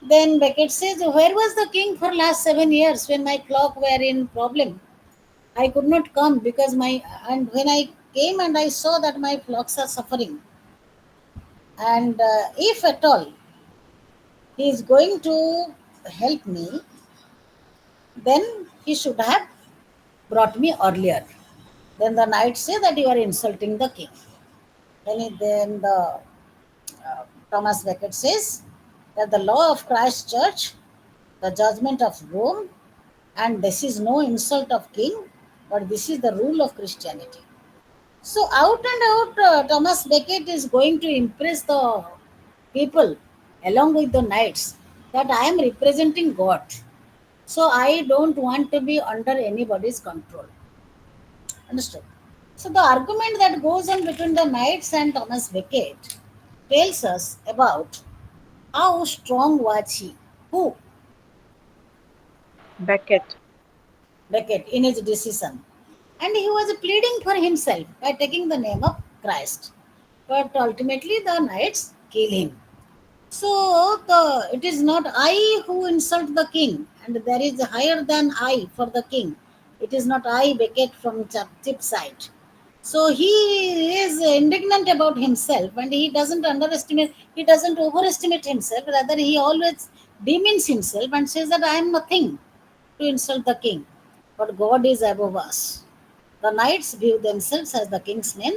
then Becket says, where was the king for last 7 years when my flock were in problem? I could not come because and when I came and I saw that my flocks are suffering, and if at all he is going to help me, then he should have brought me earlier. Then the knights say that you are insulting the king. Then the Thomas Becket says that the law of Christ Church, the judgment of Rome, and this is no insult of king, but this is the rule of Christianity. So out and out, Thomas Becket is going to impress the people along with the knights that I am representing God. So I don't want to be under anybody's control. Understood? So the argument that goes on between the knights and Thomas Becket tells us about how strong was he. Who? Becket. Becket in his decision. And he was pleading for himself by taking the name of Christ. But ultimately the knights kill him. So it is not I who insult the king, and there is higher than I for the king. It is not I, Becket from Cheapside. So he is indignant about himself, and he doesn't underestimate, he doesn't overestimate himself. Rather, he always demeans himself and says that I am nothing to insult the king, but God is above us. The knights view themselves as the king's men,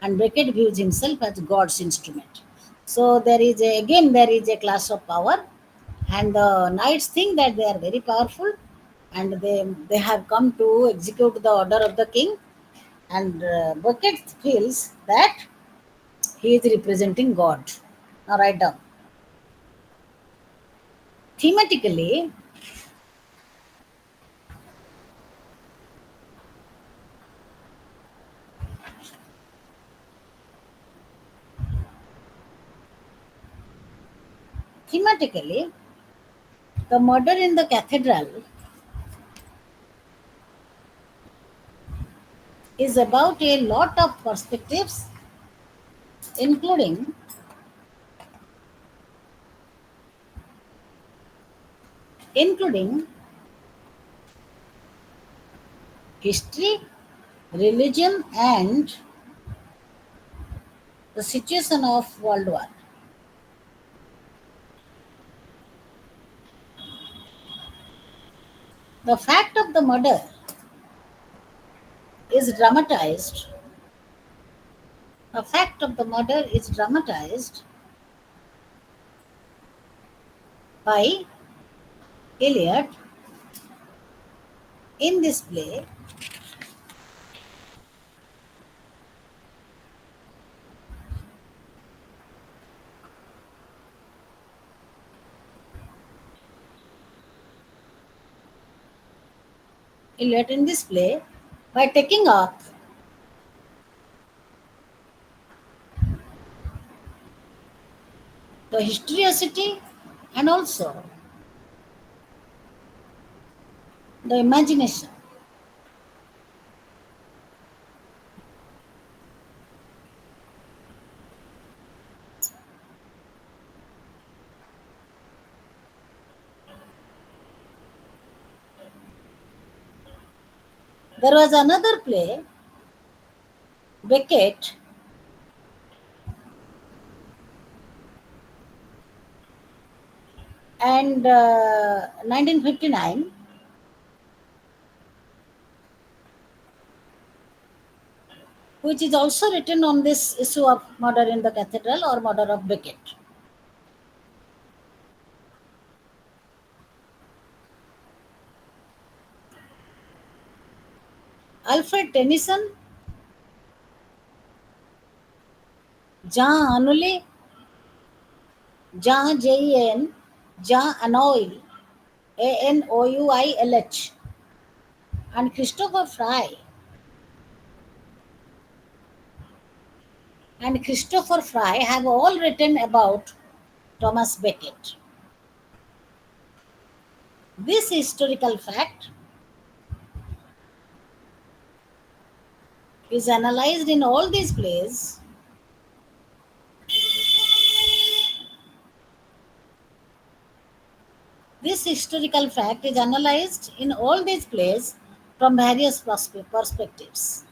and Becket views himself as God's instrument. So again there is a clash of power, and the knights think that they are very powerful, and they have come to execute the order of the king, and Becket feels that he is representing God. Now write down. Thematically, thematically, the murder in the cathedral is about a lot of perspectives, including including history, religion, and the situation of World War. The fact of the murder is dramatized. The fact of the murder is dramatized by Eliot in this play, by taking up the historicity and also the imagination. There was another play, Beckett, and 1959, which is also written on this issue of murder in the cathedral or murder of Becket. Alfred Tennyson, Jean Anouilh, Jean Jen, Jean Anouilh, Anouilh, and Christopher Fry have all written about Thomas Becket. This historical fact is analyzed in all these plays. This historical fact is analyzed in all these plays from various perspectives.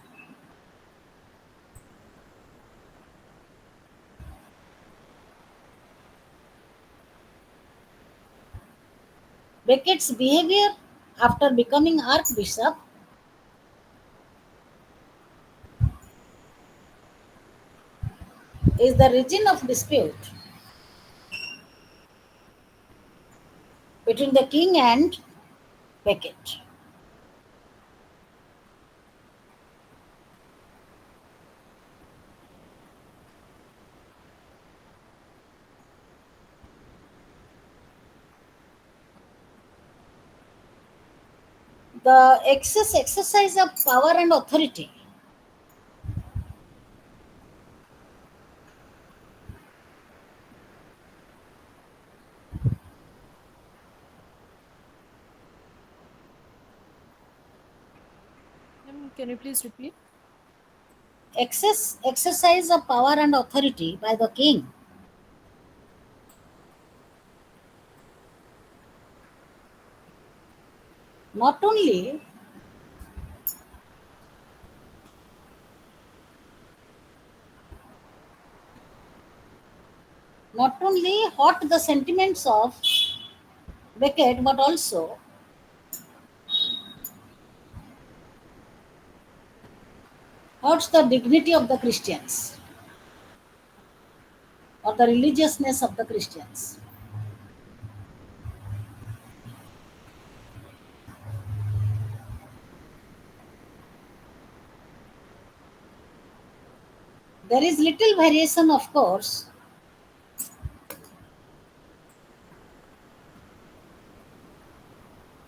Becket's behavior after becoming archbishop is the region of dispute between the king and Becket. The exercise of power and authority Can you please repeat? exercise of power and authority by the king not only only hurt the sentiments of Becket, but also hurts the dignity of the Christians or the religiousness of the Christians. There is little variation, of course.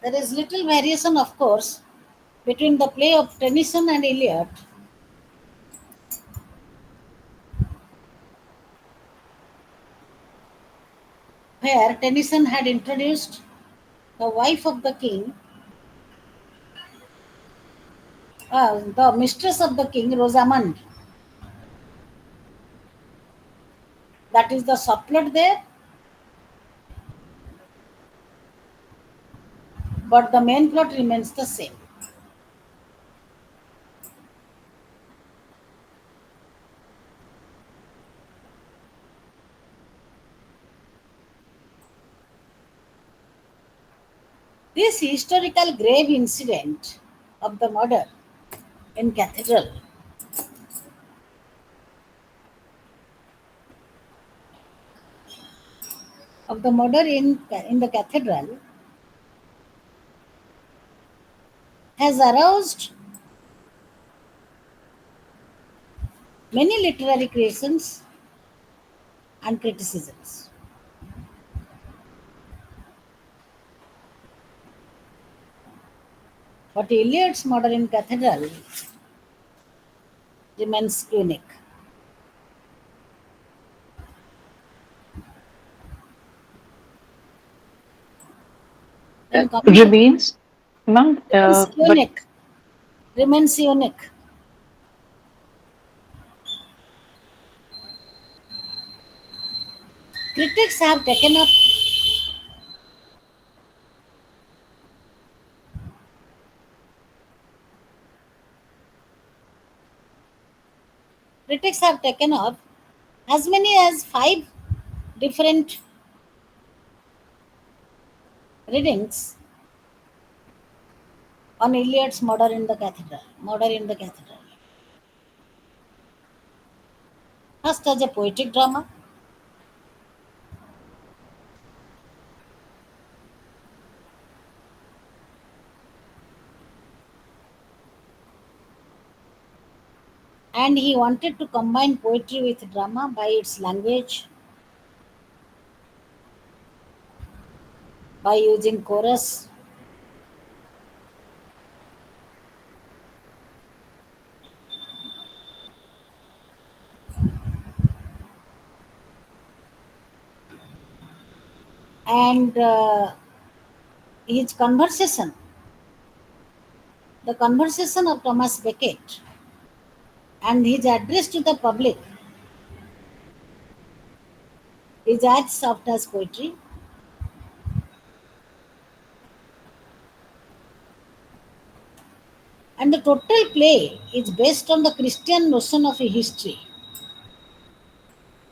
There is little variation, of course, between the play of Tennyson and Eliot, where Tennyson had introduced the wife of the king, the mistress of the king, Rosamund. That is the subplot there, but the main plot remains the same. This historical grave incident of the murder in cathedral in the cathedral has aroused many literary creations and criticisms. But Eliot's murder in cathedral remains unique. In commission, Remains, ma'am, remains but unique. Remains unique. Critics have taken up critics have taken up as many as 5 different readings on Eliot's murder in the cathedral. First as a poetic drama, and he wanted to combine poetry with drama by its language, by using chorus, and his conversation, the conversation of Thomas Becket, and his address to the public is as soft as poetry. And the total play is based on the Christian notion of a history.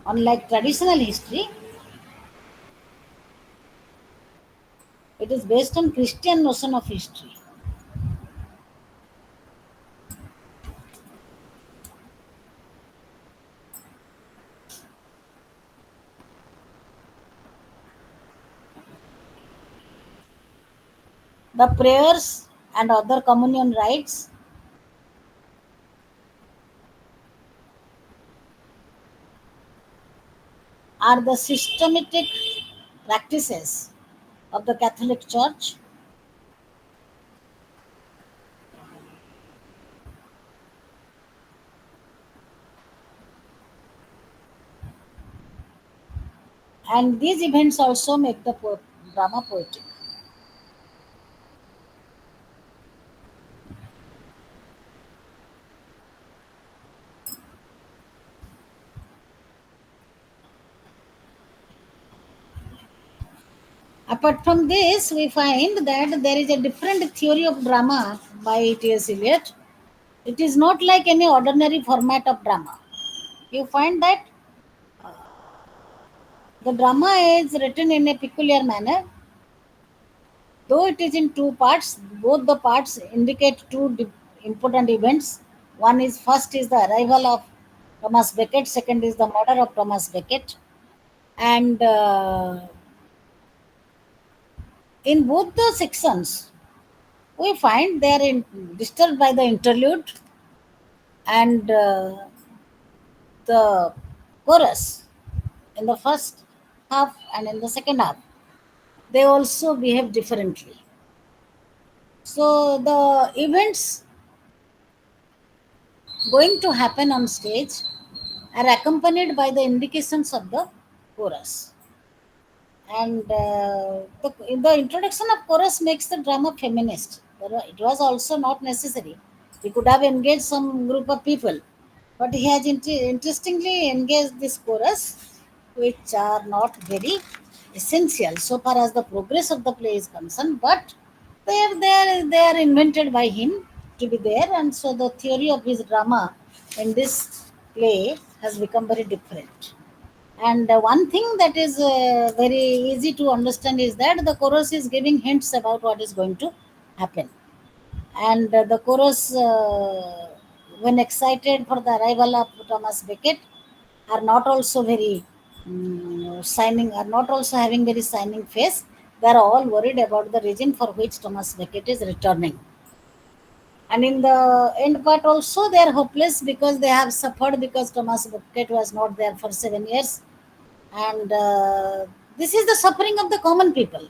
Unlike traditional history, it is based on Christian notion of history. The prayers and other communion rites are the systematic practices of the Catholic Church, and these events also make the drama poetic. Apart from this, we find that there is a different theory of drama by T.S. Eliot. It is not like any ordinary format of drama. You find that The drama is written in a peculiar manner. Though it is in two parts, both the parts indicate two important events. One is first is the arrival of Thomas Becket, second is the murder of Thomas Becket. And in both the sections, we find they are disturbed by the interlude and the chorus in the first half and in the second half. They also behave differently. So the events going to happen on stage are accompanied by the indications of the chorus. And the introduction of chorus makes the drama feminist. It was also not necessary. He could have engaged some group of people, but he has interestingly engaged this chorus, which are not very essential so far as the progress of the play is concerned. But they are invented by him to be there, and so the theory of his drama in this play has become very different. And one thing that is very easy to understand is that the chorus is giving hints about what is going to happen. And the chorus, when excited for the arrival of Thomas Becket, are not also very are not also having very shining face. They are all worried about the reason for which Thomas Becket is returning. And in the end part also, they are hopeless because they have suffered because Thomas Becket was not there for 7 years. And this is the suffering of the common people.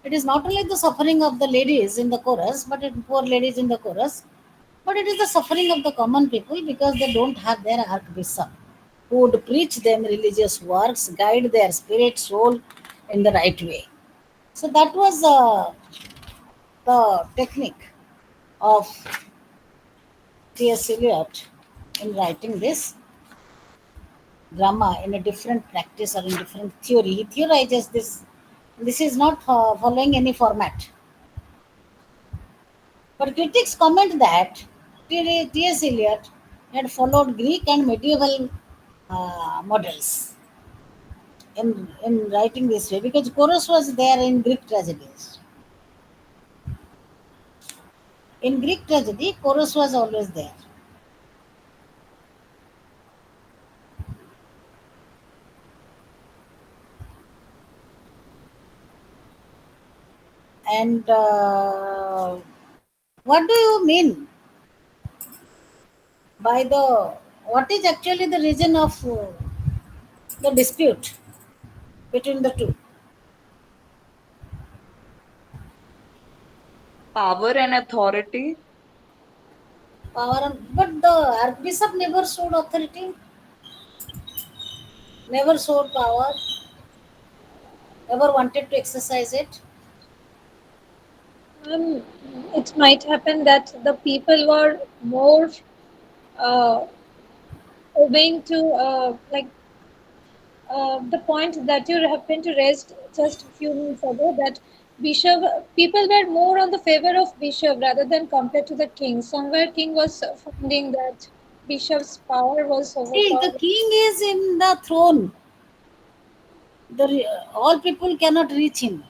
It is not only the suffering of the ladies in the chorus, poor ladies in the chorus, but it is the suffering of the common people because they don't have their archbishop who would preach them religious works, guide their spirit, soul in the right way. So that was the technique of T.S. Eliot in writing this drama in a different practice or in different theory. He theorizes this. This is not following any format. But critics comment that T.S. Eliot had followed Greek and medieval models in writing this way because chorus was there in Greek tragedies. In Greek tragedy, chorus was always there. And what do you mean by what is actually the reason of the dispute between the two? Power and authority. But the archbishop never showed authority, never showed power, never wanted to exercise it. It might happen that the people were more obeying to the point that you happened to raise just a few minutes ago, that bishop people were more on the favor of bishop rather than compared to the king. Somewhere king was finding that bishop's power was See, the overpowered. king is in the throne. All people cannot reach him,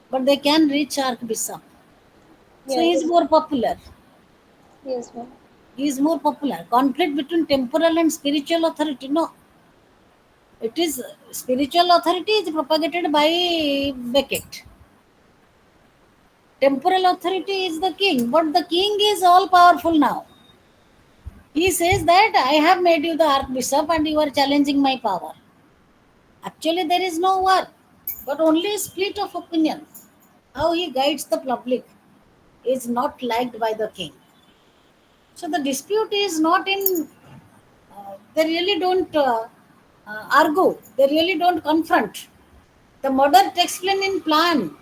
but they can reach archbishop. So he is Yes, more popular. yes, ma'am. He is more popular. Conflict between temporal and spiritual authority. No, it is spiritual authority is propagated by Becket. Temporal authority is the king, but the king is all powerful now. He says that I have made you the archbishop and you are challenging my power. Actually, there is no war, but only a split of opinion. How he guides the public is not liked by the king. So the dispute is not in, they really don't argue, they really don't confront. The murder takes place in plan.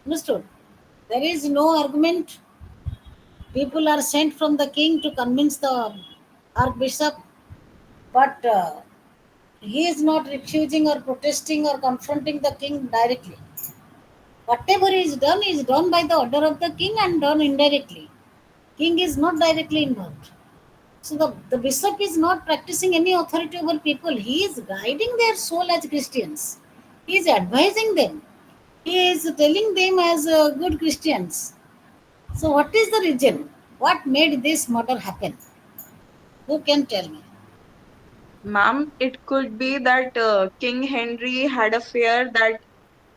Understood? There is no argument. People are sent from the king to convince the archbishop, but he is not refusing or protesting or confronting the king directly. Whatever is done by the order of the king and done indirectly. King is not directly involved. So the bishop is not practicing any authority over people. He is guiding their soul as Christians. He is advising them. He is telling them as good Christians. So what is the reason? What made this murder happen? Who can tell me? Ma'am, it could be that King Henry had a fear that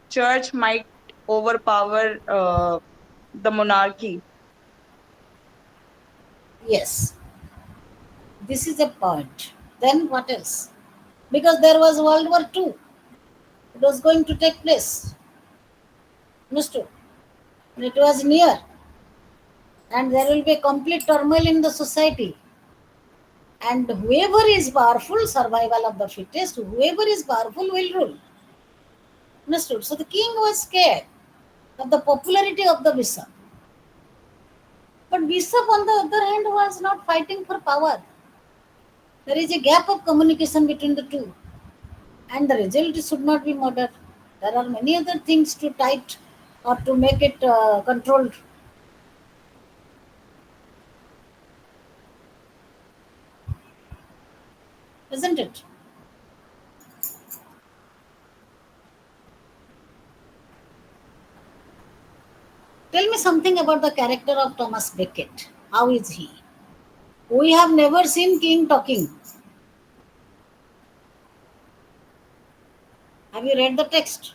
church might overpower the monarchy. Yes, this is a point. Then what else? Because there was World War II. It was going to take place. Understood? And it was near. And there will be a complete turmoil in the society. And whoever is powerful, survival of the fittest, whoever is powerful will rule. Understood? So the king was scared of the popularity of the bishop. But bishop, on the other hand, was not fighting for power. There is a gap of communication between the two. And the result should not be murder. There are many other things to tight or to make it controlled. Isn't it? Tell me something about the character of Thomas Becket. How is he? We have never seen king talking. Have you read the text?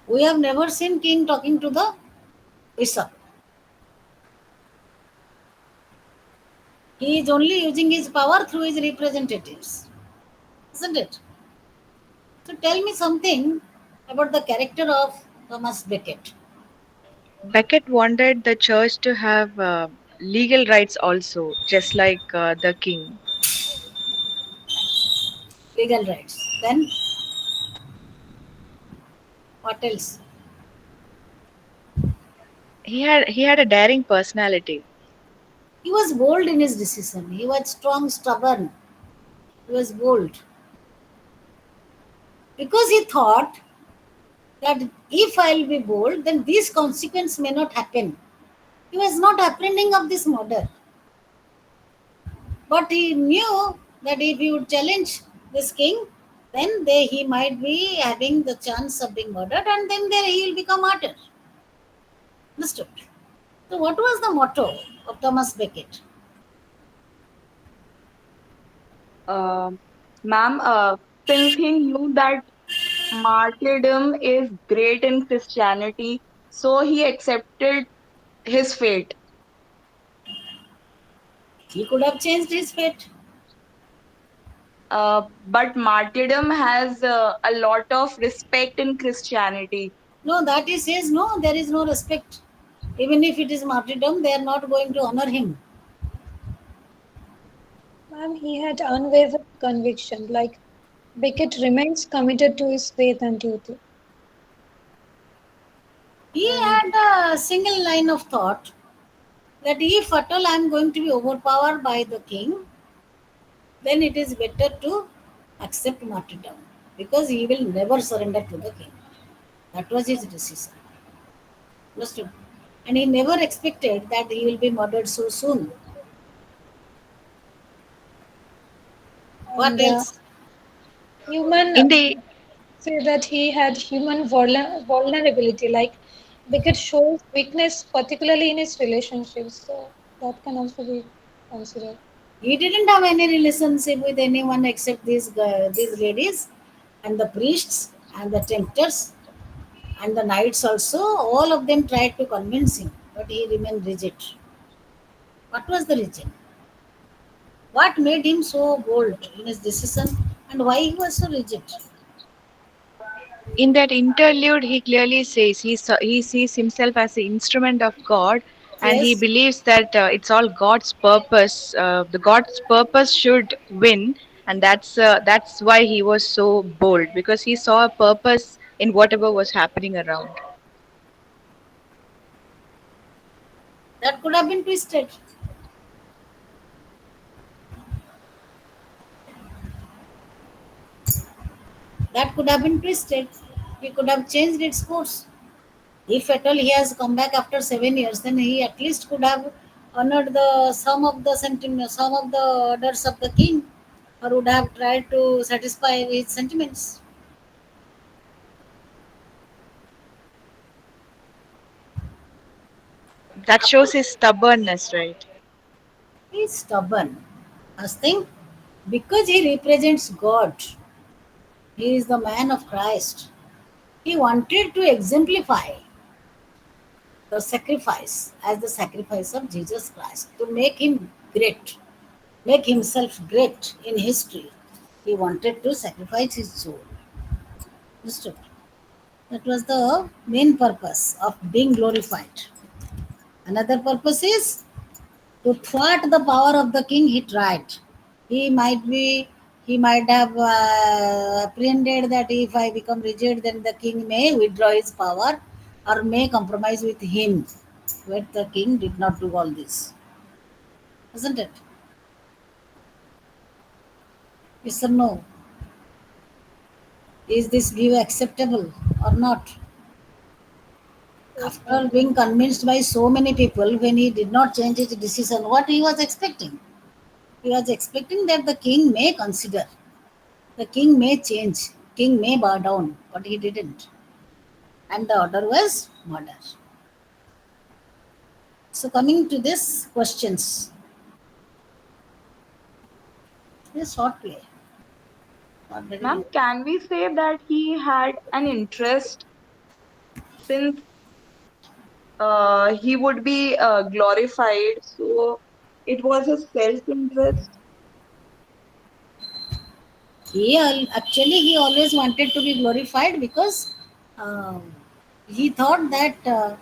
We have never seen king talking to the bishop. He is only using his power through his representatives. Isn't it? So tell me something about the character of Thomas Becket. Becket wanted the church to have legal rights also, just like the king. Legal rights. Then what else? He had a daring personality. He was bold in his decision. He was strong, stubborn. He was bold. Because he thought that if I'll be bold, then this consequence may not happen. He was not apprehending of this murder. But he knew that if he would challenge this king, then he might be having the chance of being murdered and then there he will become martyr. Understood? So what was the motto of Thomas Becket? Uh, Ma'am, since he knew that martyrdom is great in Christianity, so he accepted his fate. He could have changed his fate. But martyrdom has a lot of respect in Christianity. No, that he says, no, there is no respect. Even if it is martyrdom, they are not going to honor him. Ma'am, he had unwavering conviction. Like Beckett remains committed to his faith and duty. He And had a single line of thought that if at all I am going to be overpowered by the king, then it is better to accept martyrdom because he will never surrender to the king. That was his decision. Understood? And he never expected that he will be murdered so soon. What and else? human In the say that he had human vulnerability. Like Beckett shows weakness, particularly in his relationships. So that can also be considered. He didn't have any relationship with anyone except these ladies and the priests and the tempters and the knights also. All of them tried to convince him, but he remained rigid. What was the reason? What made him so bold in his decision and why he was so rigid? in that interlude, he clearly says he sees himself as the instrument of God, and he Yes, believes that it's all God's purpose. The God's purpose should win, and that's why he was so bold, because he saw a purpose in whatever was happening around. that could have been twisted. That could have been twisted. He could have changed its course. If at all he has come back after 7 years, then he at least could have honored the some of the orders of the king, or would have tried to satisfy his sentiments. That shows his stubbornness, right? He is stubborn. First thing, because he represents God, he is the man of Christ. He wanted to exemplify the sacrifice as the sacrifice of Jesus Christ to make him great, make himself great in history. He wanted to sacrifice his soul. Understood? That was the main purpose of being glorified. Another purpose is to thwart the power of the king. He tried. He might be. He might have apprehended that if I become rigid, then the king may withdraw his power or may compromise with him. But the king did not do all this, isn't it? Yes or no? Is this view acceptable or not? Yes, After being convinced by so many people, when he did not change his decision, what he was expecting? He was expecting that the king may consider, the king may change, king may bow down, but he didn't. And the order was murder. So coming to this questions, this short play. Not very Ma'am, long. can we say that he had an interest since he would be glorified? So it was a self interest. Actually he always wanted to be glorified because um, he thought that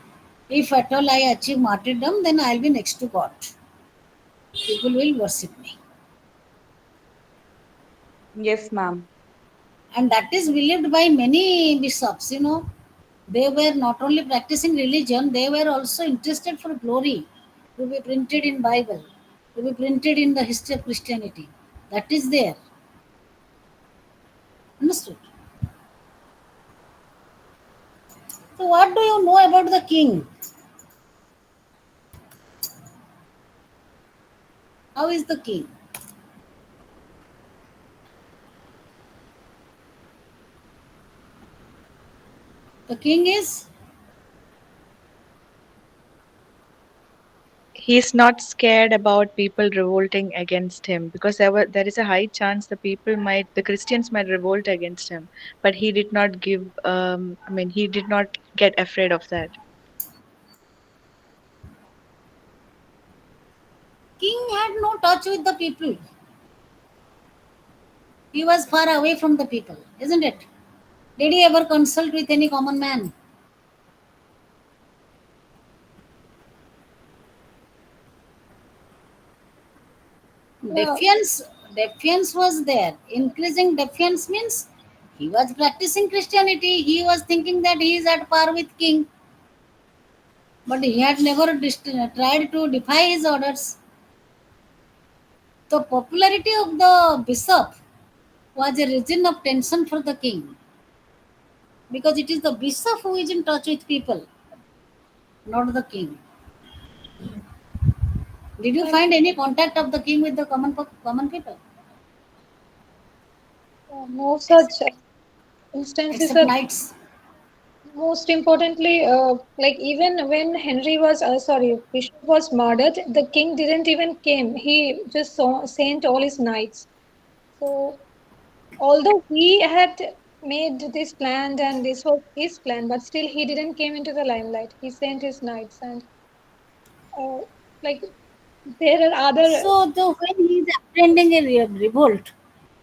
if at all I achieve martyrdom, then I'll be next to God. People will worship me. Yes, ma'am. And that is believed by many bishops. They were not only practicing religion, they were also interested for glory, to be printed in Bible, to be printed in the history of Christianity. That is there. Understood? So what do you know about the king? How is the king? The king is He's not scared about people revolting against him because there is a high chance the Christians might revolt against him, but he did not give. I mean, he did not get afraid of that. king had no touch with the people. He was far away from the people, isn't it? Did he ever consult with any common man? yeah, Defiance, defiance was there. Increasing defiance means he was practicing Christianity. He was thinking that he is at par with king, but he had never tried to defy his orders. The popularity of the bishop was a reason of tension for the king because it is the bishop who is in touch with people, not the king. Did you and find any contact of the king with the common people, no such except, instances except are knights? most importantly, like even when Henry was, sorry, Bishop was murdered, the king didn't even came. He just sent all his knights. So although he had made this plan and this was his plan, but still he didn't came into the limelight. He sent his knights and uh, like there are other. So, when he is apprehending a revolt,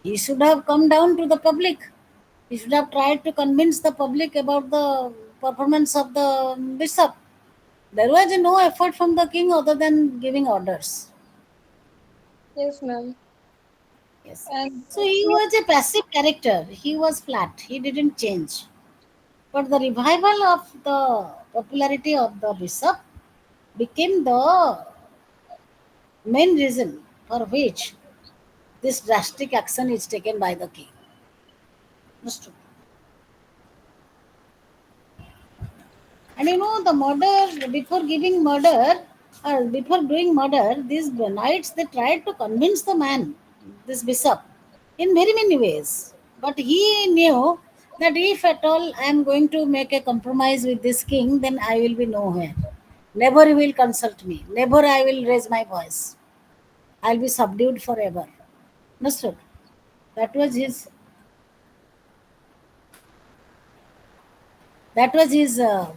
he should have come down to the public. He should have tried to convince the public about the performance of the bishop. There was no effort from the king other than giving orders. Yes, ma'am. Yes. And So he was a passive character. He was flat. He didn't change. But the revival of the popularity of the bishop became the main reason for which this drastic action is taken by the king. Understood? And the murder, before giving murder, Before doing murder, these knights they tried to convince the man, this bishop, in very many ways. But he knew that if at all I am going to make a compromise with this king, then I will be nowhere. Never he will consult me. Never I will raise my voice. I'll be subdued forever. Understood? That was his. That was his. That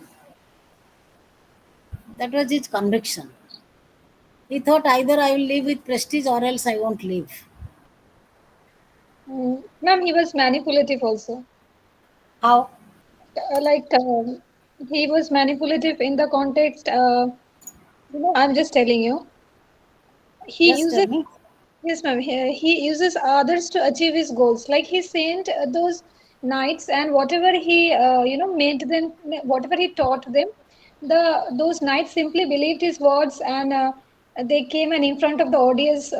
was his conviction. He thought either I will live with prestige or else I won't live. Ma'am, he was manipulative also. How? Like he was manipulative in the context. I'm just telling you. He Just tell uses me. Yes, ma'am. He uses others to achieve his goals. Like he sent those knights, and whatever he, made them, whatever he taught them, those knights simply believed his words, and they came and in front of the audience,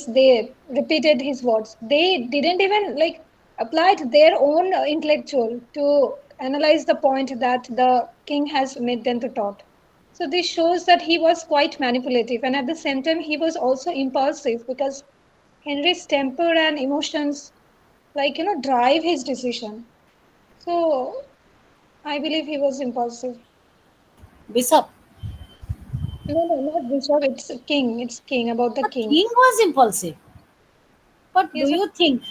they repeated his words. They didn't even like applied their own intellectual to analyze the point that the king has made them to taught. So this shows that he was quite manipulative, and at the same time, he was also impulsive because Henry's temper and emotions, drive his decision. So I believe he was impulsive. Bishop. No, no, not Bishop. It's king. It's king about the The king. king was impulsive. But do He's a you think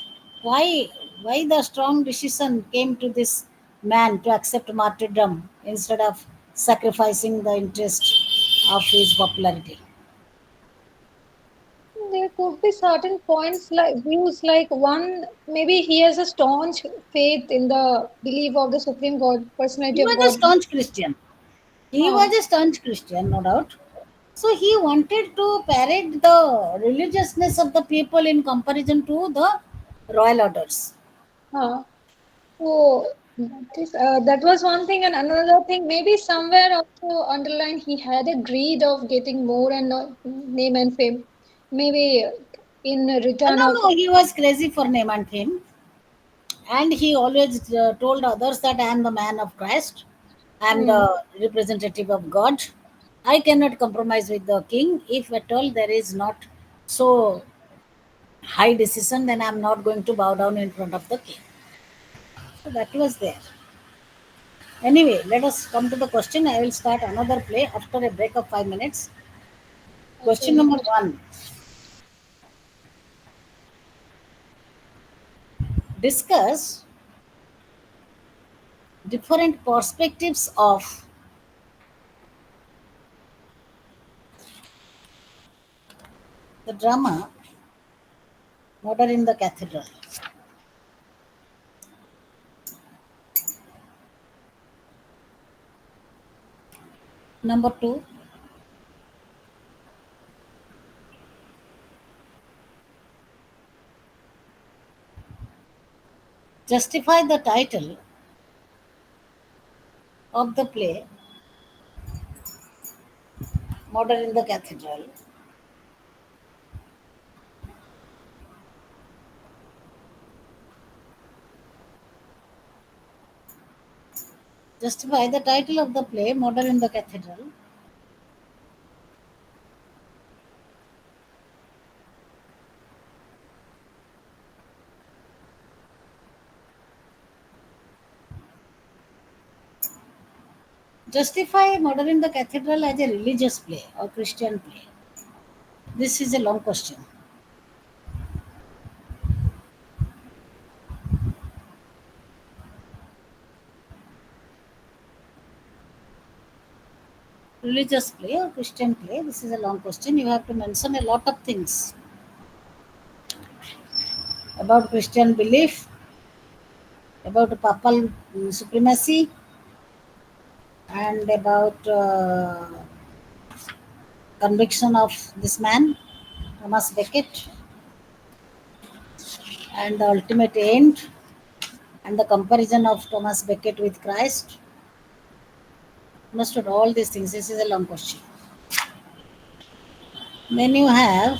why the strong decision came to this man to accept martyrdom instead of sacrificing the interest of his popularity? There could be certain points like views like one maybe he has a staunch faith in the belief of the supreme God, He personality of was a God. staunch Christian. He Huh. was a staunch Christian, no doubt. So he wanted to parade the religiousness of the people in comparison to the royal orders. Huh. So that was one thing, and another thing, maybe somewhere also underlined he had a greed of getting more and name and fame. Maybe in return No, of no, he was crazy for name and fame. And he always told others that I am the man of Christ. I am hmm, the representative of God. I cannot compromise with the king. If at all there is not so high decision, then I am not going to bow down in front of the king. So that was there. Anyway, let us come to the question. I will start another play after a break of 5 minutes. Question okay, number one. Discuss different perspectives of the drama Murder in the Cathedral. Number two, justify the title of the play Murder in the Cathedral. Justify the title of the play Murder in the Cathedral. Justify Murder in the Cathedral as a religious play or Christian play. This is a long question. Religious play or Christian play? This is a long question. You have to mention a lot of things about Christian belief, about papal supremacy, and about conviction of this man, Thomas Becket, and the ultimate end, and the comparison of Thomas Becket with Christ. Understood all these things. This is a long question. Then you have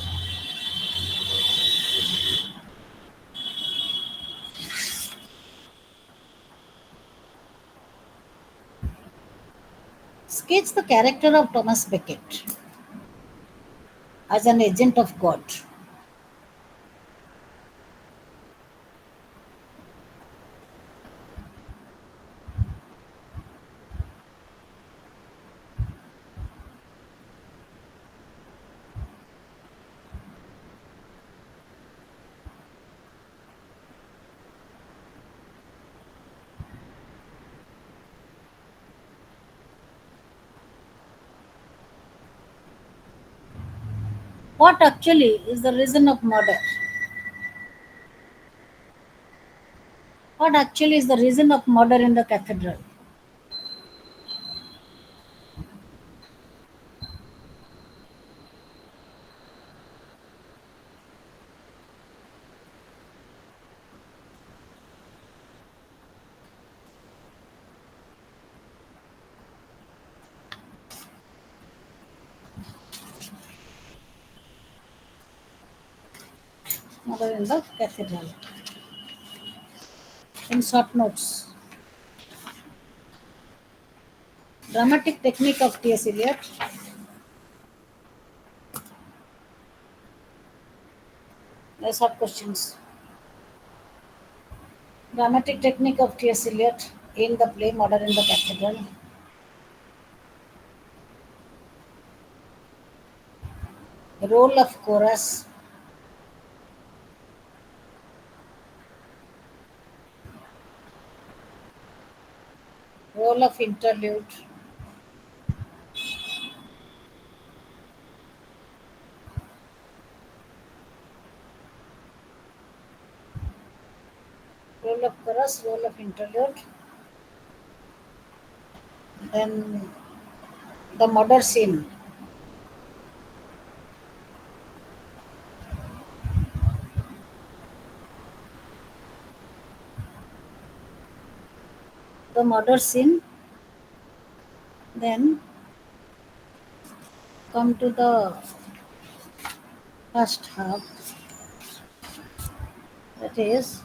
sketch the character of Thomas Becket. as an agent of God. What actually is the reason of murder? What actually is the reason of murder in the cathedral? Murder in the cathedral. In short notes, dramatic technique of T.S. Eliot. Let's have questions. Dramatic technique of T.S. Eliot in the play Murder in the Cathedral. Role of chorus. Role of interlude. Role of chorus, role of interlude. Then the murder scene. The murder scene. Then come to the first half. That is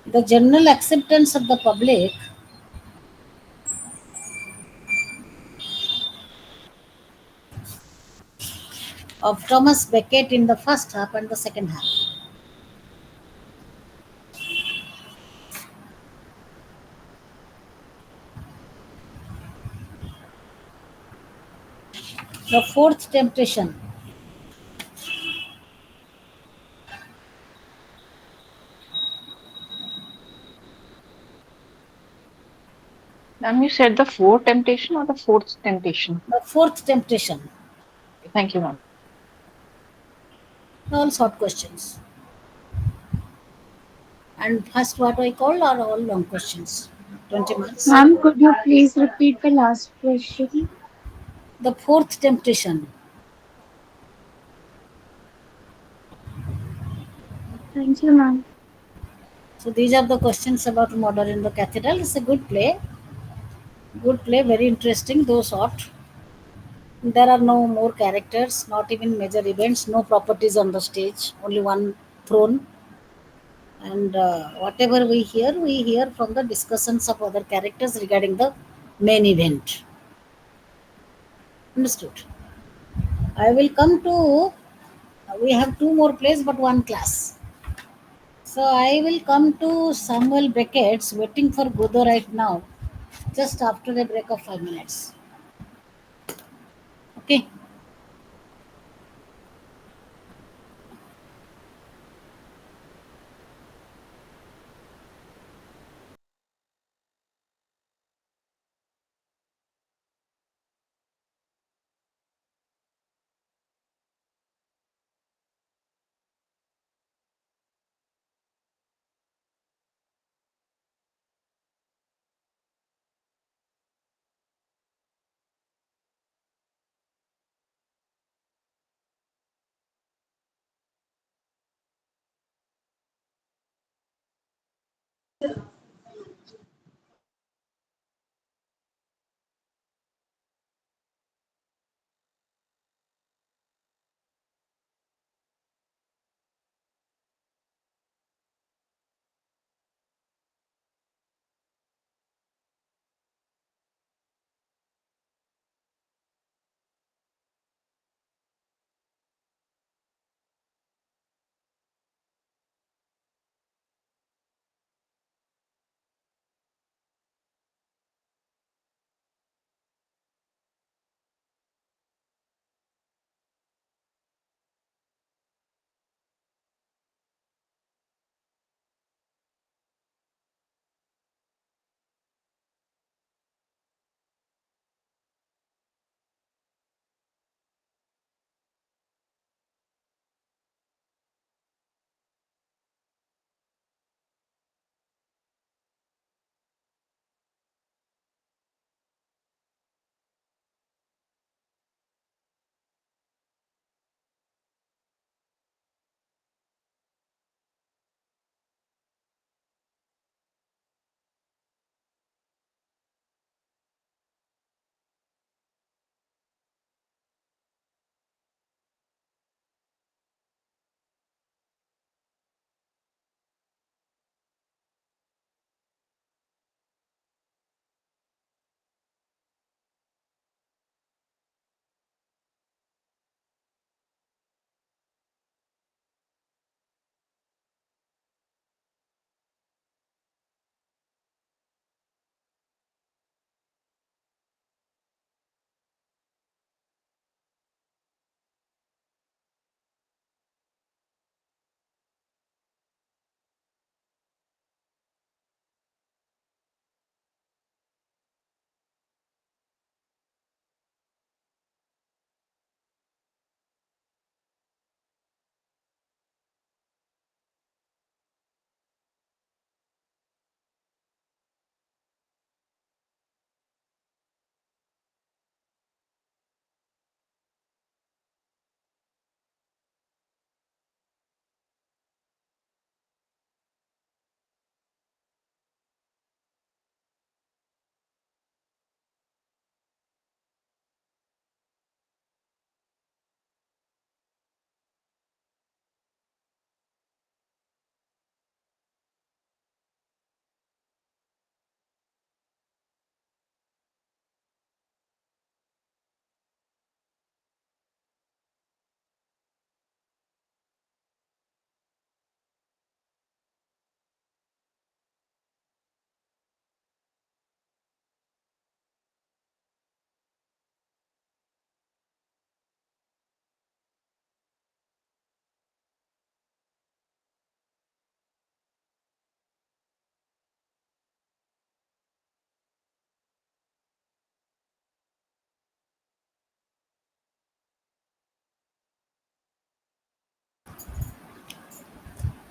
the general acceptance of the public of Thomas Becket in the first half and the second half. The fourth temptation. Ma'am, you said the fourth temptation or the fourth temptation? The fourth temptation. Thank you, ma'am. All short questions. And first what I called are all long questions. 20 marks. Ma'am, could you please repeat the last question? The fourth temptation. Thank you, ma'am. So these are the questions about Murder in the Cathedral. It's a good play. Good play, very interesting, though short. There are no more characters, not even major events, no properties on the stage, only one throne. And whatever we hear from the discussions of other characters regarding the main event. Understood. I will come to, we have two more plays but one class. So I will come to Samuel Beckett's Waiting for Godot right now, just after a break of 5 minutes. Okay.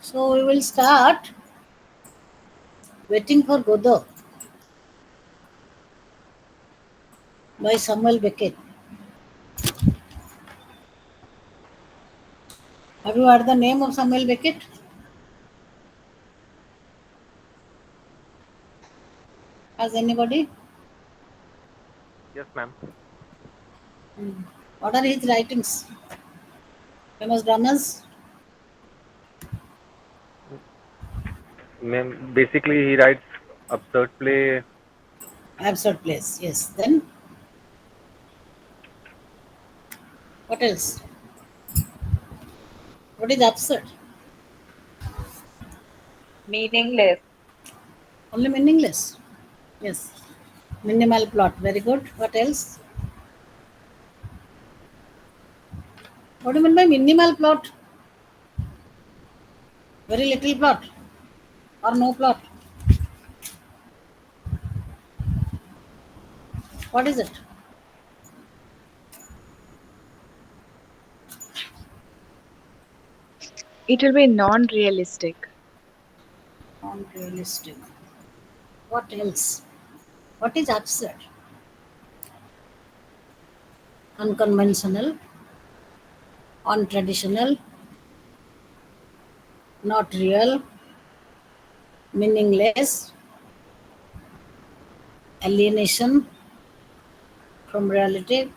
So we will start Waiting for Godot by Samuel Beckett. Have you heard the name of Samuel Beckett? Has anybody? Yes, ma'am. What are his writings? Famous dramas? Ma'am, basically, he writes absurd play. Absurd plays. Yes. Then what else? What is absurd? Meaningless. Only meaningless. Yes. Minimal plot. Very good. What else? What do you mean by minimal plot? Very little plot or no plot? What is it? It will be non-realistic. Unrealistic. What else? What is absurd? Unconventional, untraditional, not real, meaningless, alienation from reality.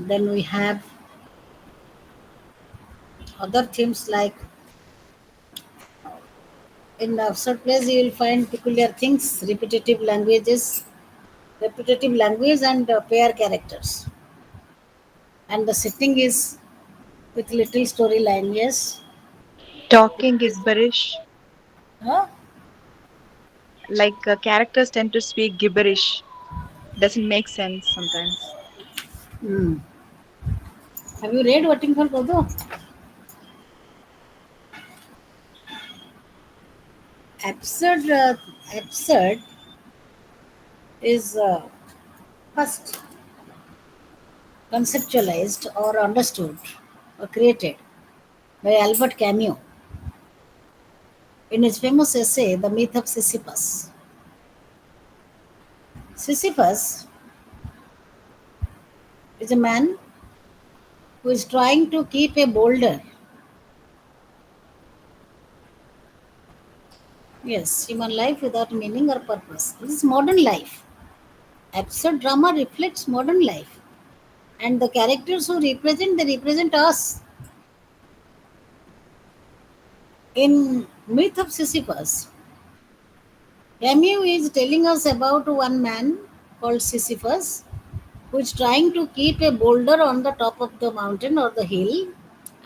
Then we have other themes like in absurd plays you will find peculiar things, repetitive language and pair characters. And the setting is with little storyline. Yes. Talking gibberish, Huh? like characters tend to speak gibberish. Doesn't make sense sometimes. Hmm. Have you read Waiting for Godot? Absurd, absurd is first conceptualized or understood or created by Albert Camus in his famous essay, The Myth of Sisyphus. Sisyphus is a man who is trying to keep a boulder. Yes, human life without meaning or purpose. This is modern life. Absurd drama reflects modern life. And the characters who represent, they represent us. In Myth of Sisyphus, Camus is telling us about one man called Sisyphus who is trying to keep a boulder on the top of the mountain or the hill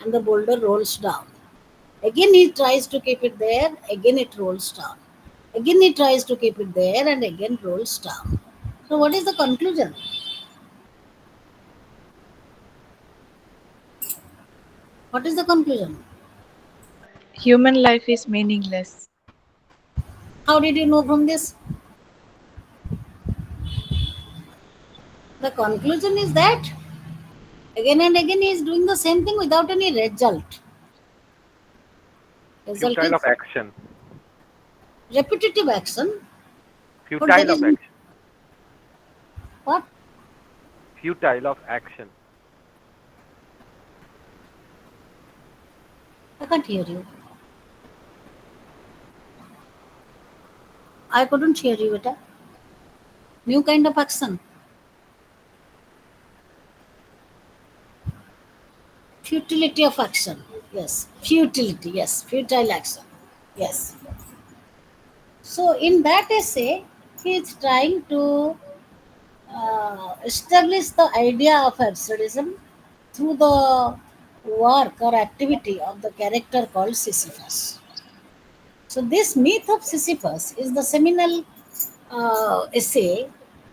and the boulder rolls down. Again he tries to keep it there, again it rolls down. Again he tries to keep it there and again rolls down. So what is the conclusion? What is the conclusion? Human life is meaningless. How did you know from this? The conclusion is that again and again he is doing the same thing without any result. Result Futile is of action. repetitive action. But Futile there of is action. what? Futile of action. I can't hear you. I couldn't hear you, beta. New kind of action. Futility of action. Yes. Futility. Yes. Futile action. Yes. So in that essay, he is trying to establish the idea of absurdism through the work or activity of the character called Sisyphus. So this myth of Sisyphus is the seminal essay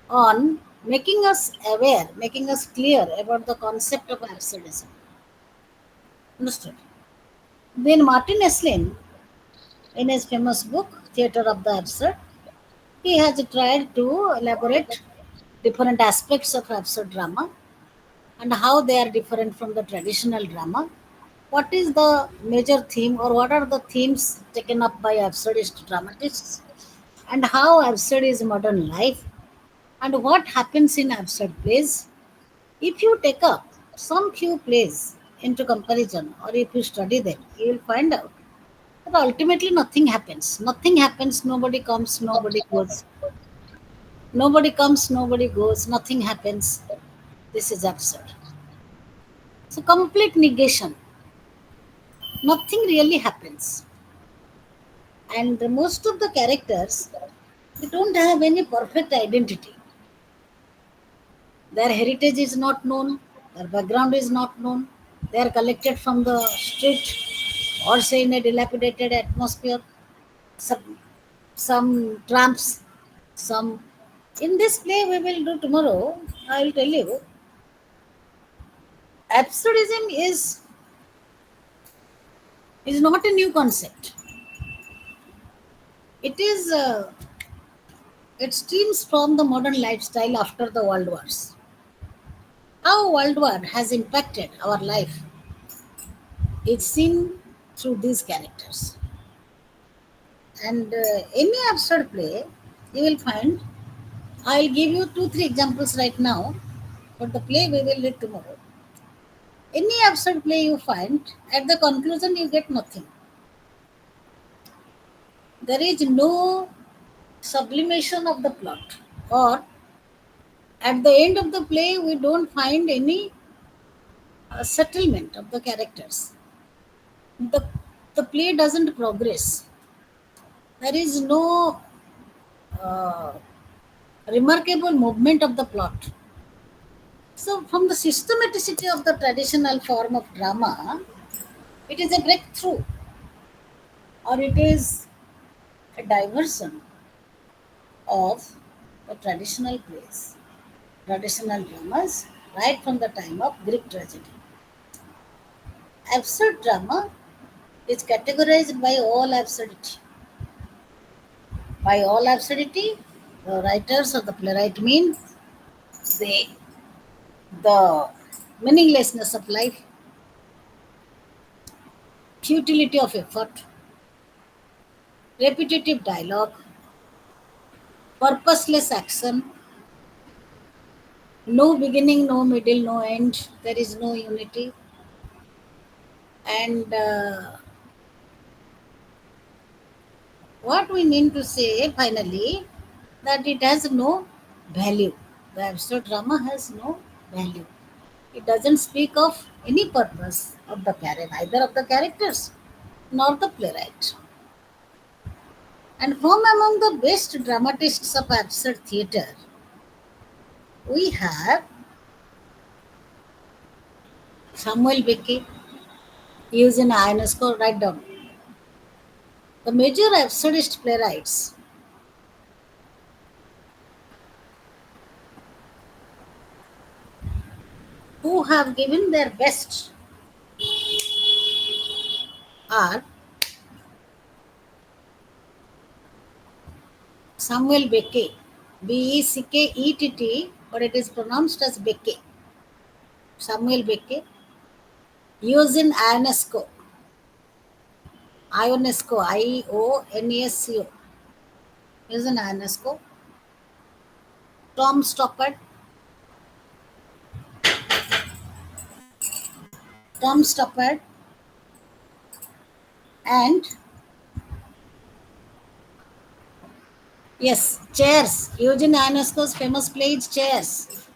on making us aware, making us clear about the concept of absurdism. Understood? Then Martin Esslin, in his famous book Theatre of the Absurd, he has tried to elaborate different aspects of absurd drama and how they are different from the traditional drama what is the major theme or what are the themes taken up by absurdist dramatists, and how absurd is modern life, and what happens in absurd plays. If you take up some few plays into comparison, or if you study them, you will find out that ultimately nothing happens. Nothing happens, nobody comes, nobody goes. Nobody comes, nobody goes, nothing happens. This is absurd. So, complete negation. Nothing really happens. And most of the characters, they don't have any perfect identity. Their heritage is not known, their background is not known. They are collected from the street or say in a dilapidated atmosphere. Some tramps, some. In this play we will do tomorrow, I will tell you, absurdism is not a new concept. It is it stems from the modern lifestyle after the world wars. How world war has impacted our life is seen through these characters. And any absurd play, you will find. I'll give you 2 3 examples right now, but the play we will read tomorrow. Any absurd play you find, at the conclusion you get nothing. There is no sublimation of the plot, or at the end of the play we don't find any settlement of the characters. The play doesn't progress. There is no uh, remarkable movement of the plot. So, from the systematicity of the traditional form of drama, it is a breakthrough, or it is a diversion of the traditional plays, traditional dramas, right from the time of Greek tragedy. Absurd drama is categorized by all absurdity. By all absurdity, the writers or the playwright mean they, the meaninglessness of life, futility of effort, repetitive dialogue, purposeless action, no beginning, no middle, no end, there is no unity, and what we mean to say finally, that it has no value. The absurd drama has no value. It doesn't speak of any purpose of the character, either of the characters nor the playwright. And from among the best dramatists of absurd theatre, we have Samuel Beckett, Eugene Ionesco, write down. The major absurdist playwrights who have given their best are Samuel Beckett, Beckett, but it is pronounced as Beckett. Samuel Beckett, Eugene Ionesco, Ionesco, Eugene Ionesco, Tom Stoppard, and yes, Chairs. Eugene Ionesco's famous play is Chairs.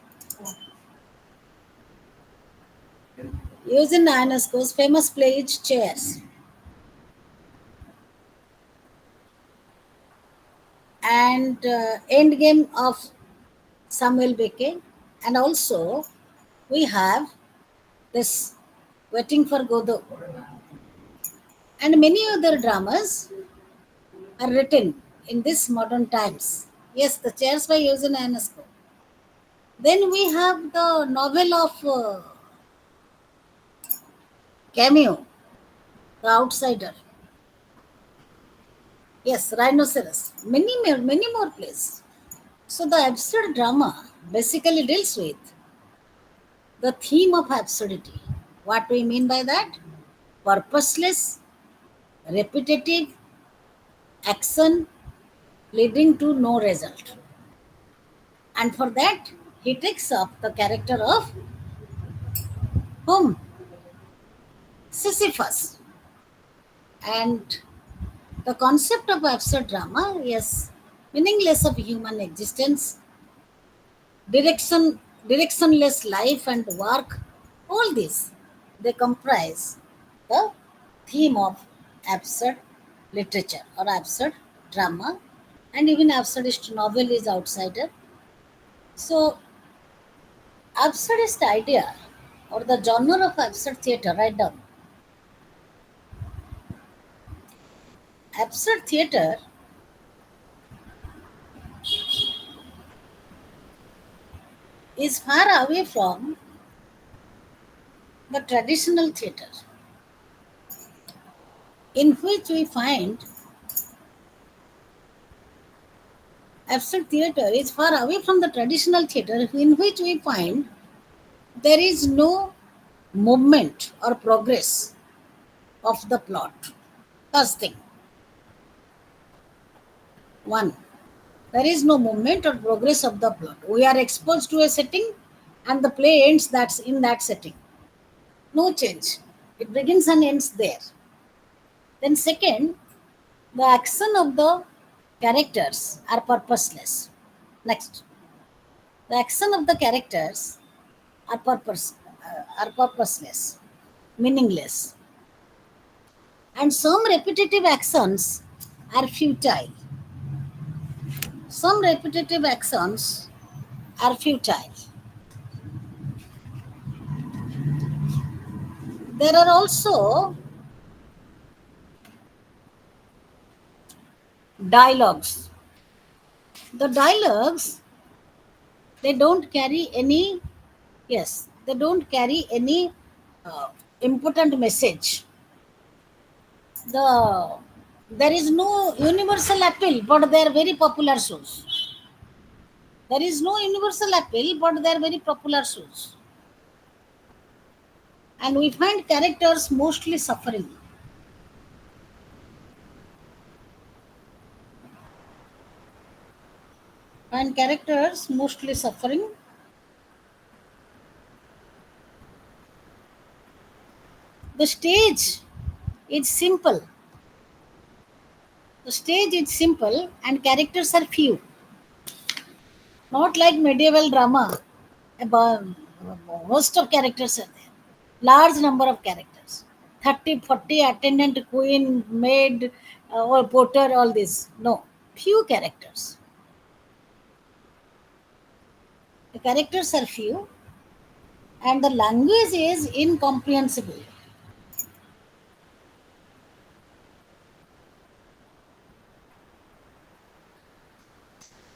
Eugene Ionesco's famous play is Chairs. And Endgame of Samuel Beckett. And also, we have this Waiting for Godot. And many other dramas are written in this modern times. Yes, the Chairs by Eugene Ionesco. Then we have the novel of Cameo, The Outsider. Yes, Rhinoceros. Many more plays. So the absurd drama basically deals with the theme of absurdity. What we mean by that? purposeless, repetitive action leading to no result. And for that, he takes up the character of whom? Sisyphus. And the concept of absurd drama is meaningless of human existence, directionless life and work, all these, they comprise the theme of absurd literature or absurd drama, and even absurdist novel is outsider. So absurdist idea or the genre of absurd theater, write down. Absurd theater is far away from the traditional theater, in which we find absurd theater is far away from the traditional theater, in which we find there is no movement or progress of the plot. First thing, one, there is no movement or progress of the plot. We are exposed to a setting and the play ends that's in that setting. No change. It begins and ends there. Then second, the action of the characters are purposeless. Next, the action of the characters are purposeless, meaningless, and some repetitive actions are futile. Some repetitive actions are futile. There are also dialogues. The dialogues, they don't carry any, yes, they don't carry any important message. There is no universal appeal, but they are very popular shows. There is no universal appeal, but they are very popular shows. And we find characters mostly suffering. Find characters mostly suffering. The stage is simple. The stage is simple and characters are few. Not like medieval drama. A host of characters are there. Large number of characters. 30, 40 attendant, queen, maid, or porter, all this. No. Few characters. The characters are few and the language is incomprehensible.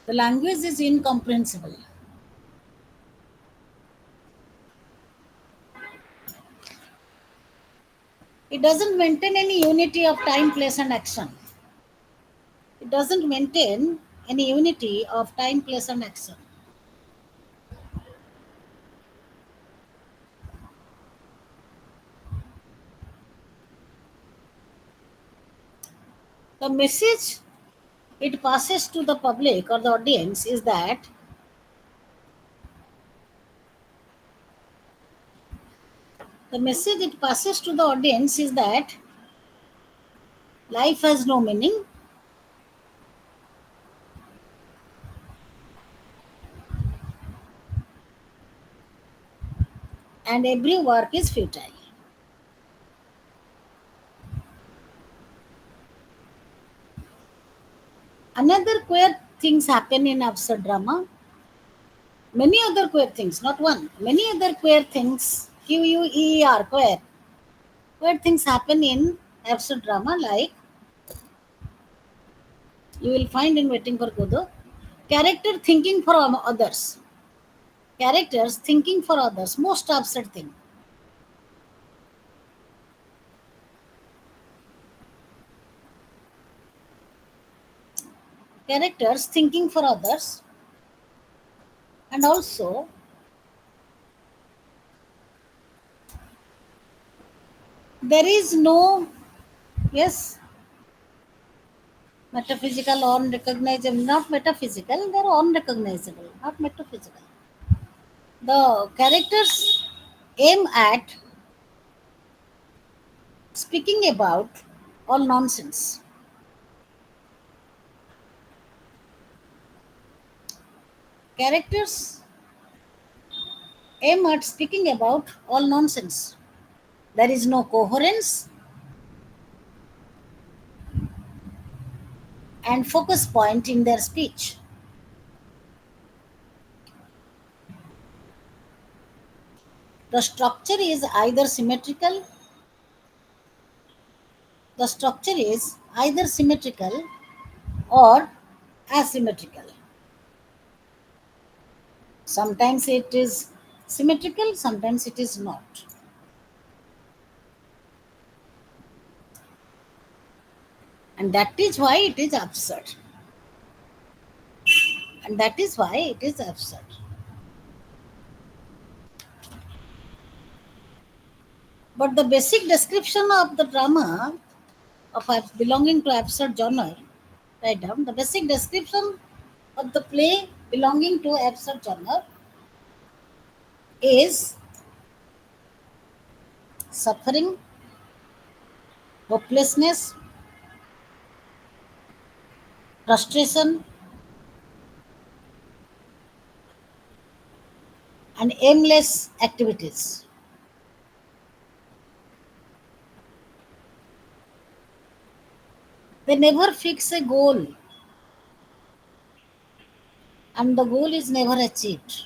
The language is incomprehensible. It doesn't maintain any unity of time, place, and action. It doesn't maintain any unity of time, place, and action. The message it passes to the public or the audience is that the message it passes to the audience is that life has no meaning, and every work is futile. Another queer things happen in absurd drama. Many other queer things, not one. Many other queer things, Queer, queer. Queer things happen in absurd drama, like you will find in Waiting for Godot. Character thinking for others. Characters thinking for others. Most absurd thing. Characters thinking for others, and also There is no, yes, metaphysical or unrecognizable, not metaphysical, they are unrecognizable, not metaphysical. The characters aim at speaking about all nonsense. Characters aim at speaking about all nonsense. There is no coherence and focus point in their speech. The structure is either symmetrical, the structure is either symmetrical or asymmetrical. Sometimes it is symmetrical, sometimes it is not. And that is why it is absurd. And that is why it is absurd. But the basic description of the drama belonging to absurd genre, write down the basic description of the play belonging to absurd genre is suffering, hopelessness, frustration, and aimless activities. They never fix a goal, and the goal is never achieved.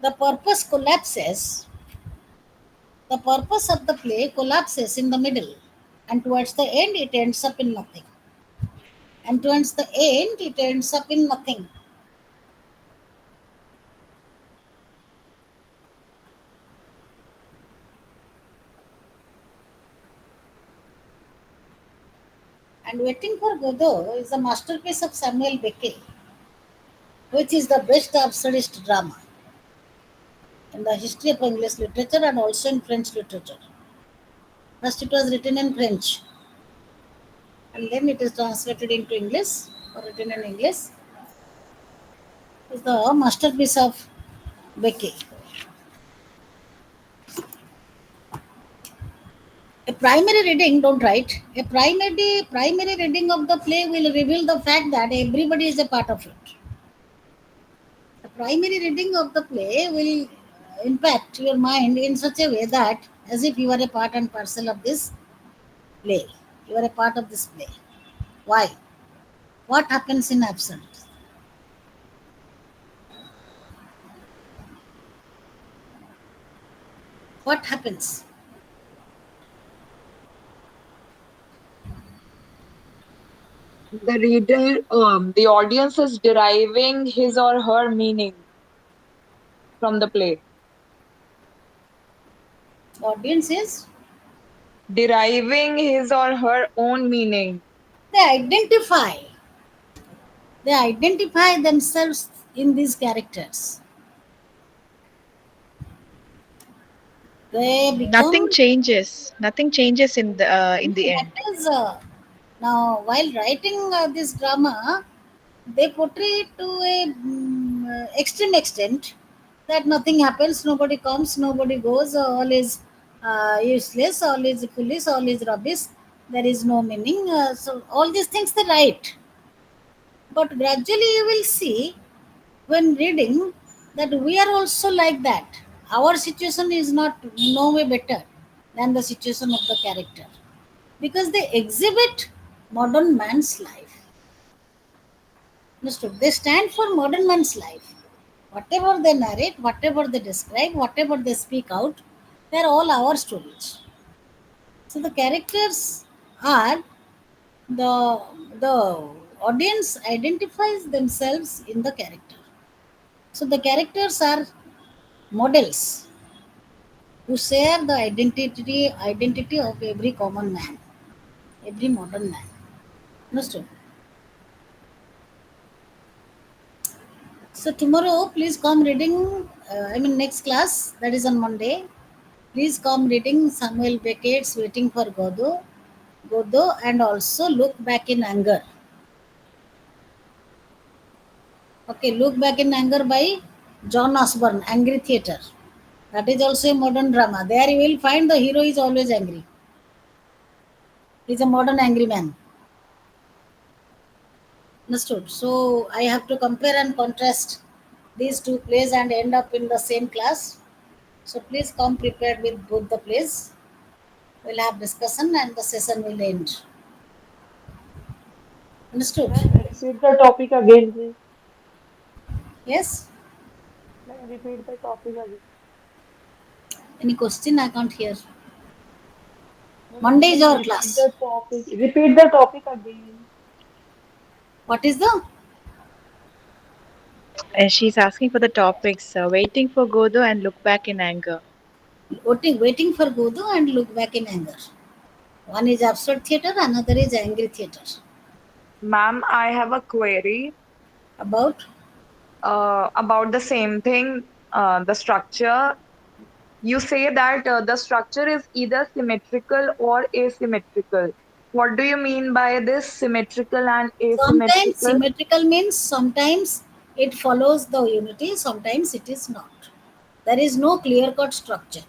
The purpose collapses, the purpose of the play collapses in the middle, and towards the end, it ends up in nothing. And towards the end, it ends up in nothing. And Waiting for Godot is a masterpiece of Samuel Beckett, which is the best absurdist drama in the history of English literature and also in French literature. First, it was written in French, and then it is translated into English or written in English. It's the masterpiece of Beckett. A primary reading, don't write. A primary reading of the play will reveal the fact that everybody is a part of it. The primary reading of the play will impact your mind in such a way that as if you are a part and parcel of this play. You are a part of this play. Why? What happens in absent? What happens? The reader, the audience is deriving his or her meaning from the play. The audience is Deriving his or her own meaning. they identify. They identify themselves in these characters. They become. Nothing changes in the That end. is now while writing this drama, they portray it to a extreme extent that nothing happens, nobody comes, nobody goes, all is useless, all is foolish, all is rubbish. There is no meaning. So all these things they write, but gradually you will see when reading that we are also like that. Our situation is not no way better than the situation of the character because they exhibit modern man's life. Understood? They stand for modern man's life. Whatever they narrate, whatever they describe, whatever they speak out, they're all our stories. So the characters are the audience identifies themselves in the character. So the characters are models who share the identity of every common man, every modern man. Understood? So tomorrow, please come reading. Next class, that is on Monday. Please come reading Samuel Beckett's Waiting for Godot, and also Look Back in Anger. Okay, Look Back in Anger by John Osborne, Angry Theatre. That is also a modern drama. There you will find the hero is always angry. He's a modern angry man. Understood. So I have to compare and contrast these two plays and end up in the same class. So please come prepared with both the plays. We'll have discussion and the session will end. Understood? Ma'am, repeat the topic again, please. Yes? Ma'am, repeat the topic again. Any question? I can't hear. Ma'am, Monday I is said our repeat class. the topic. Repeat the topic again. What is the? And she's asking for the topics waiting for Godot and look back in anger. Waiting for Godot and Look Back in Anger. One is absurd theatre, another is angry theatre. Ma'am, I have a query About? about the same thing, the structure. You say that the structure is either symmetrical or asymmetrical. What do you mean by this symmetrical and Sometimes asymmetrical? symmetrical means sometimes it follows the unity, sometimes it is not. There is no clear cut structure.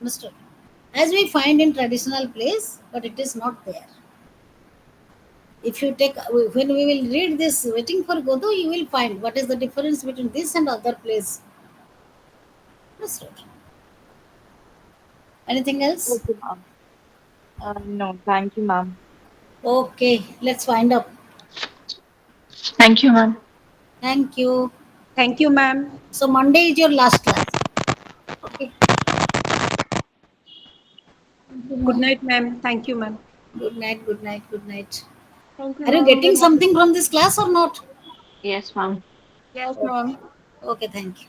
Understood? As we find in traditional plays, but it is not there. If you take, when we will read this Waiting for Godot, you will find what is the difference between this and other plays. Understood? Anything else? Okay, ma'am. No, thank you, ma'am. Okay, let's wind up. Thank you, ma'am. Thank you. Thank you, ma'am. So Monday is your last class. Okay. Good night, ma'am. Thank you, ma'am. Good night, good night, good night. Thank you, Are you ma'am. getting Good night. something from this class or not? Yes, ma'am. Yes, Okay. ma'am. Okay, thank you.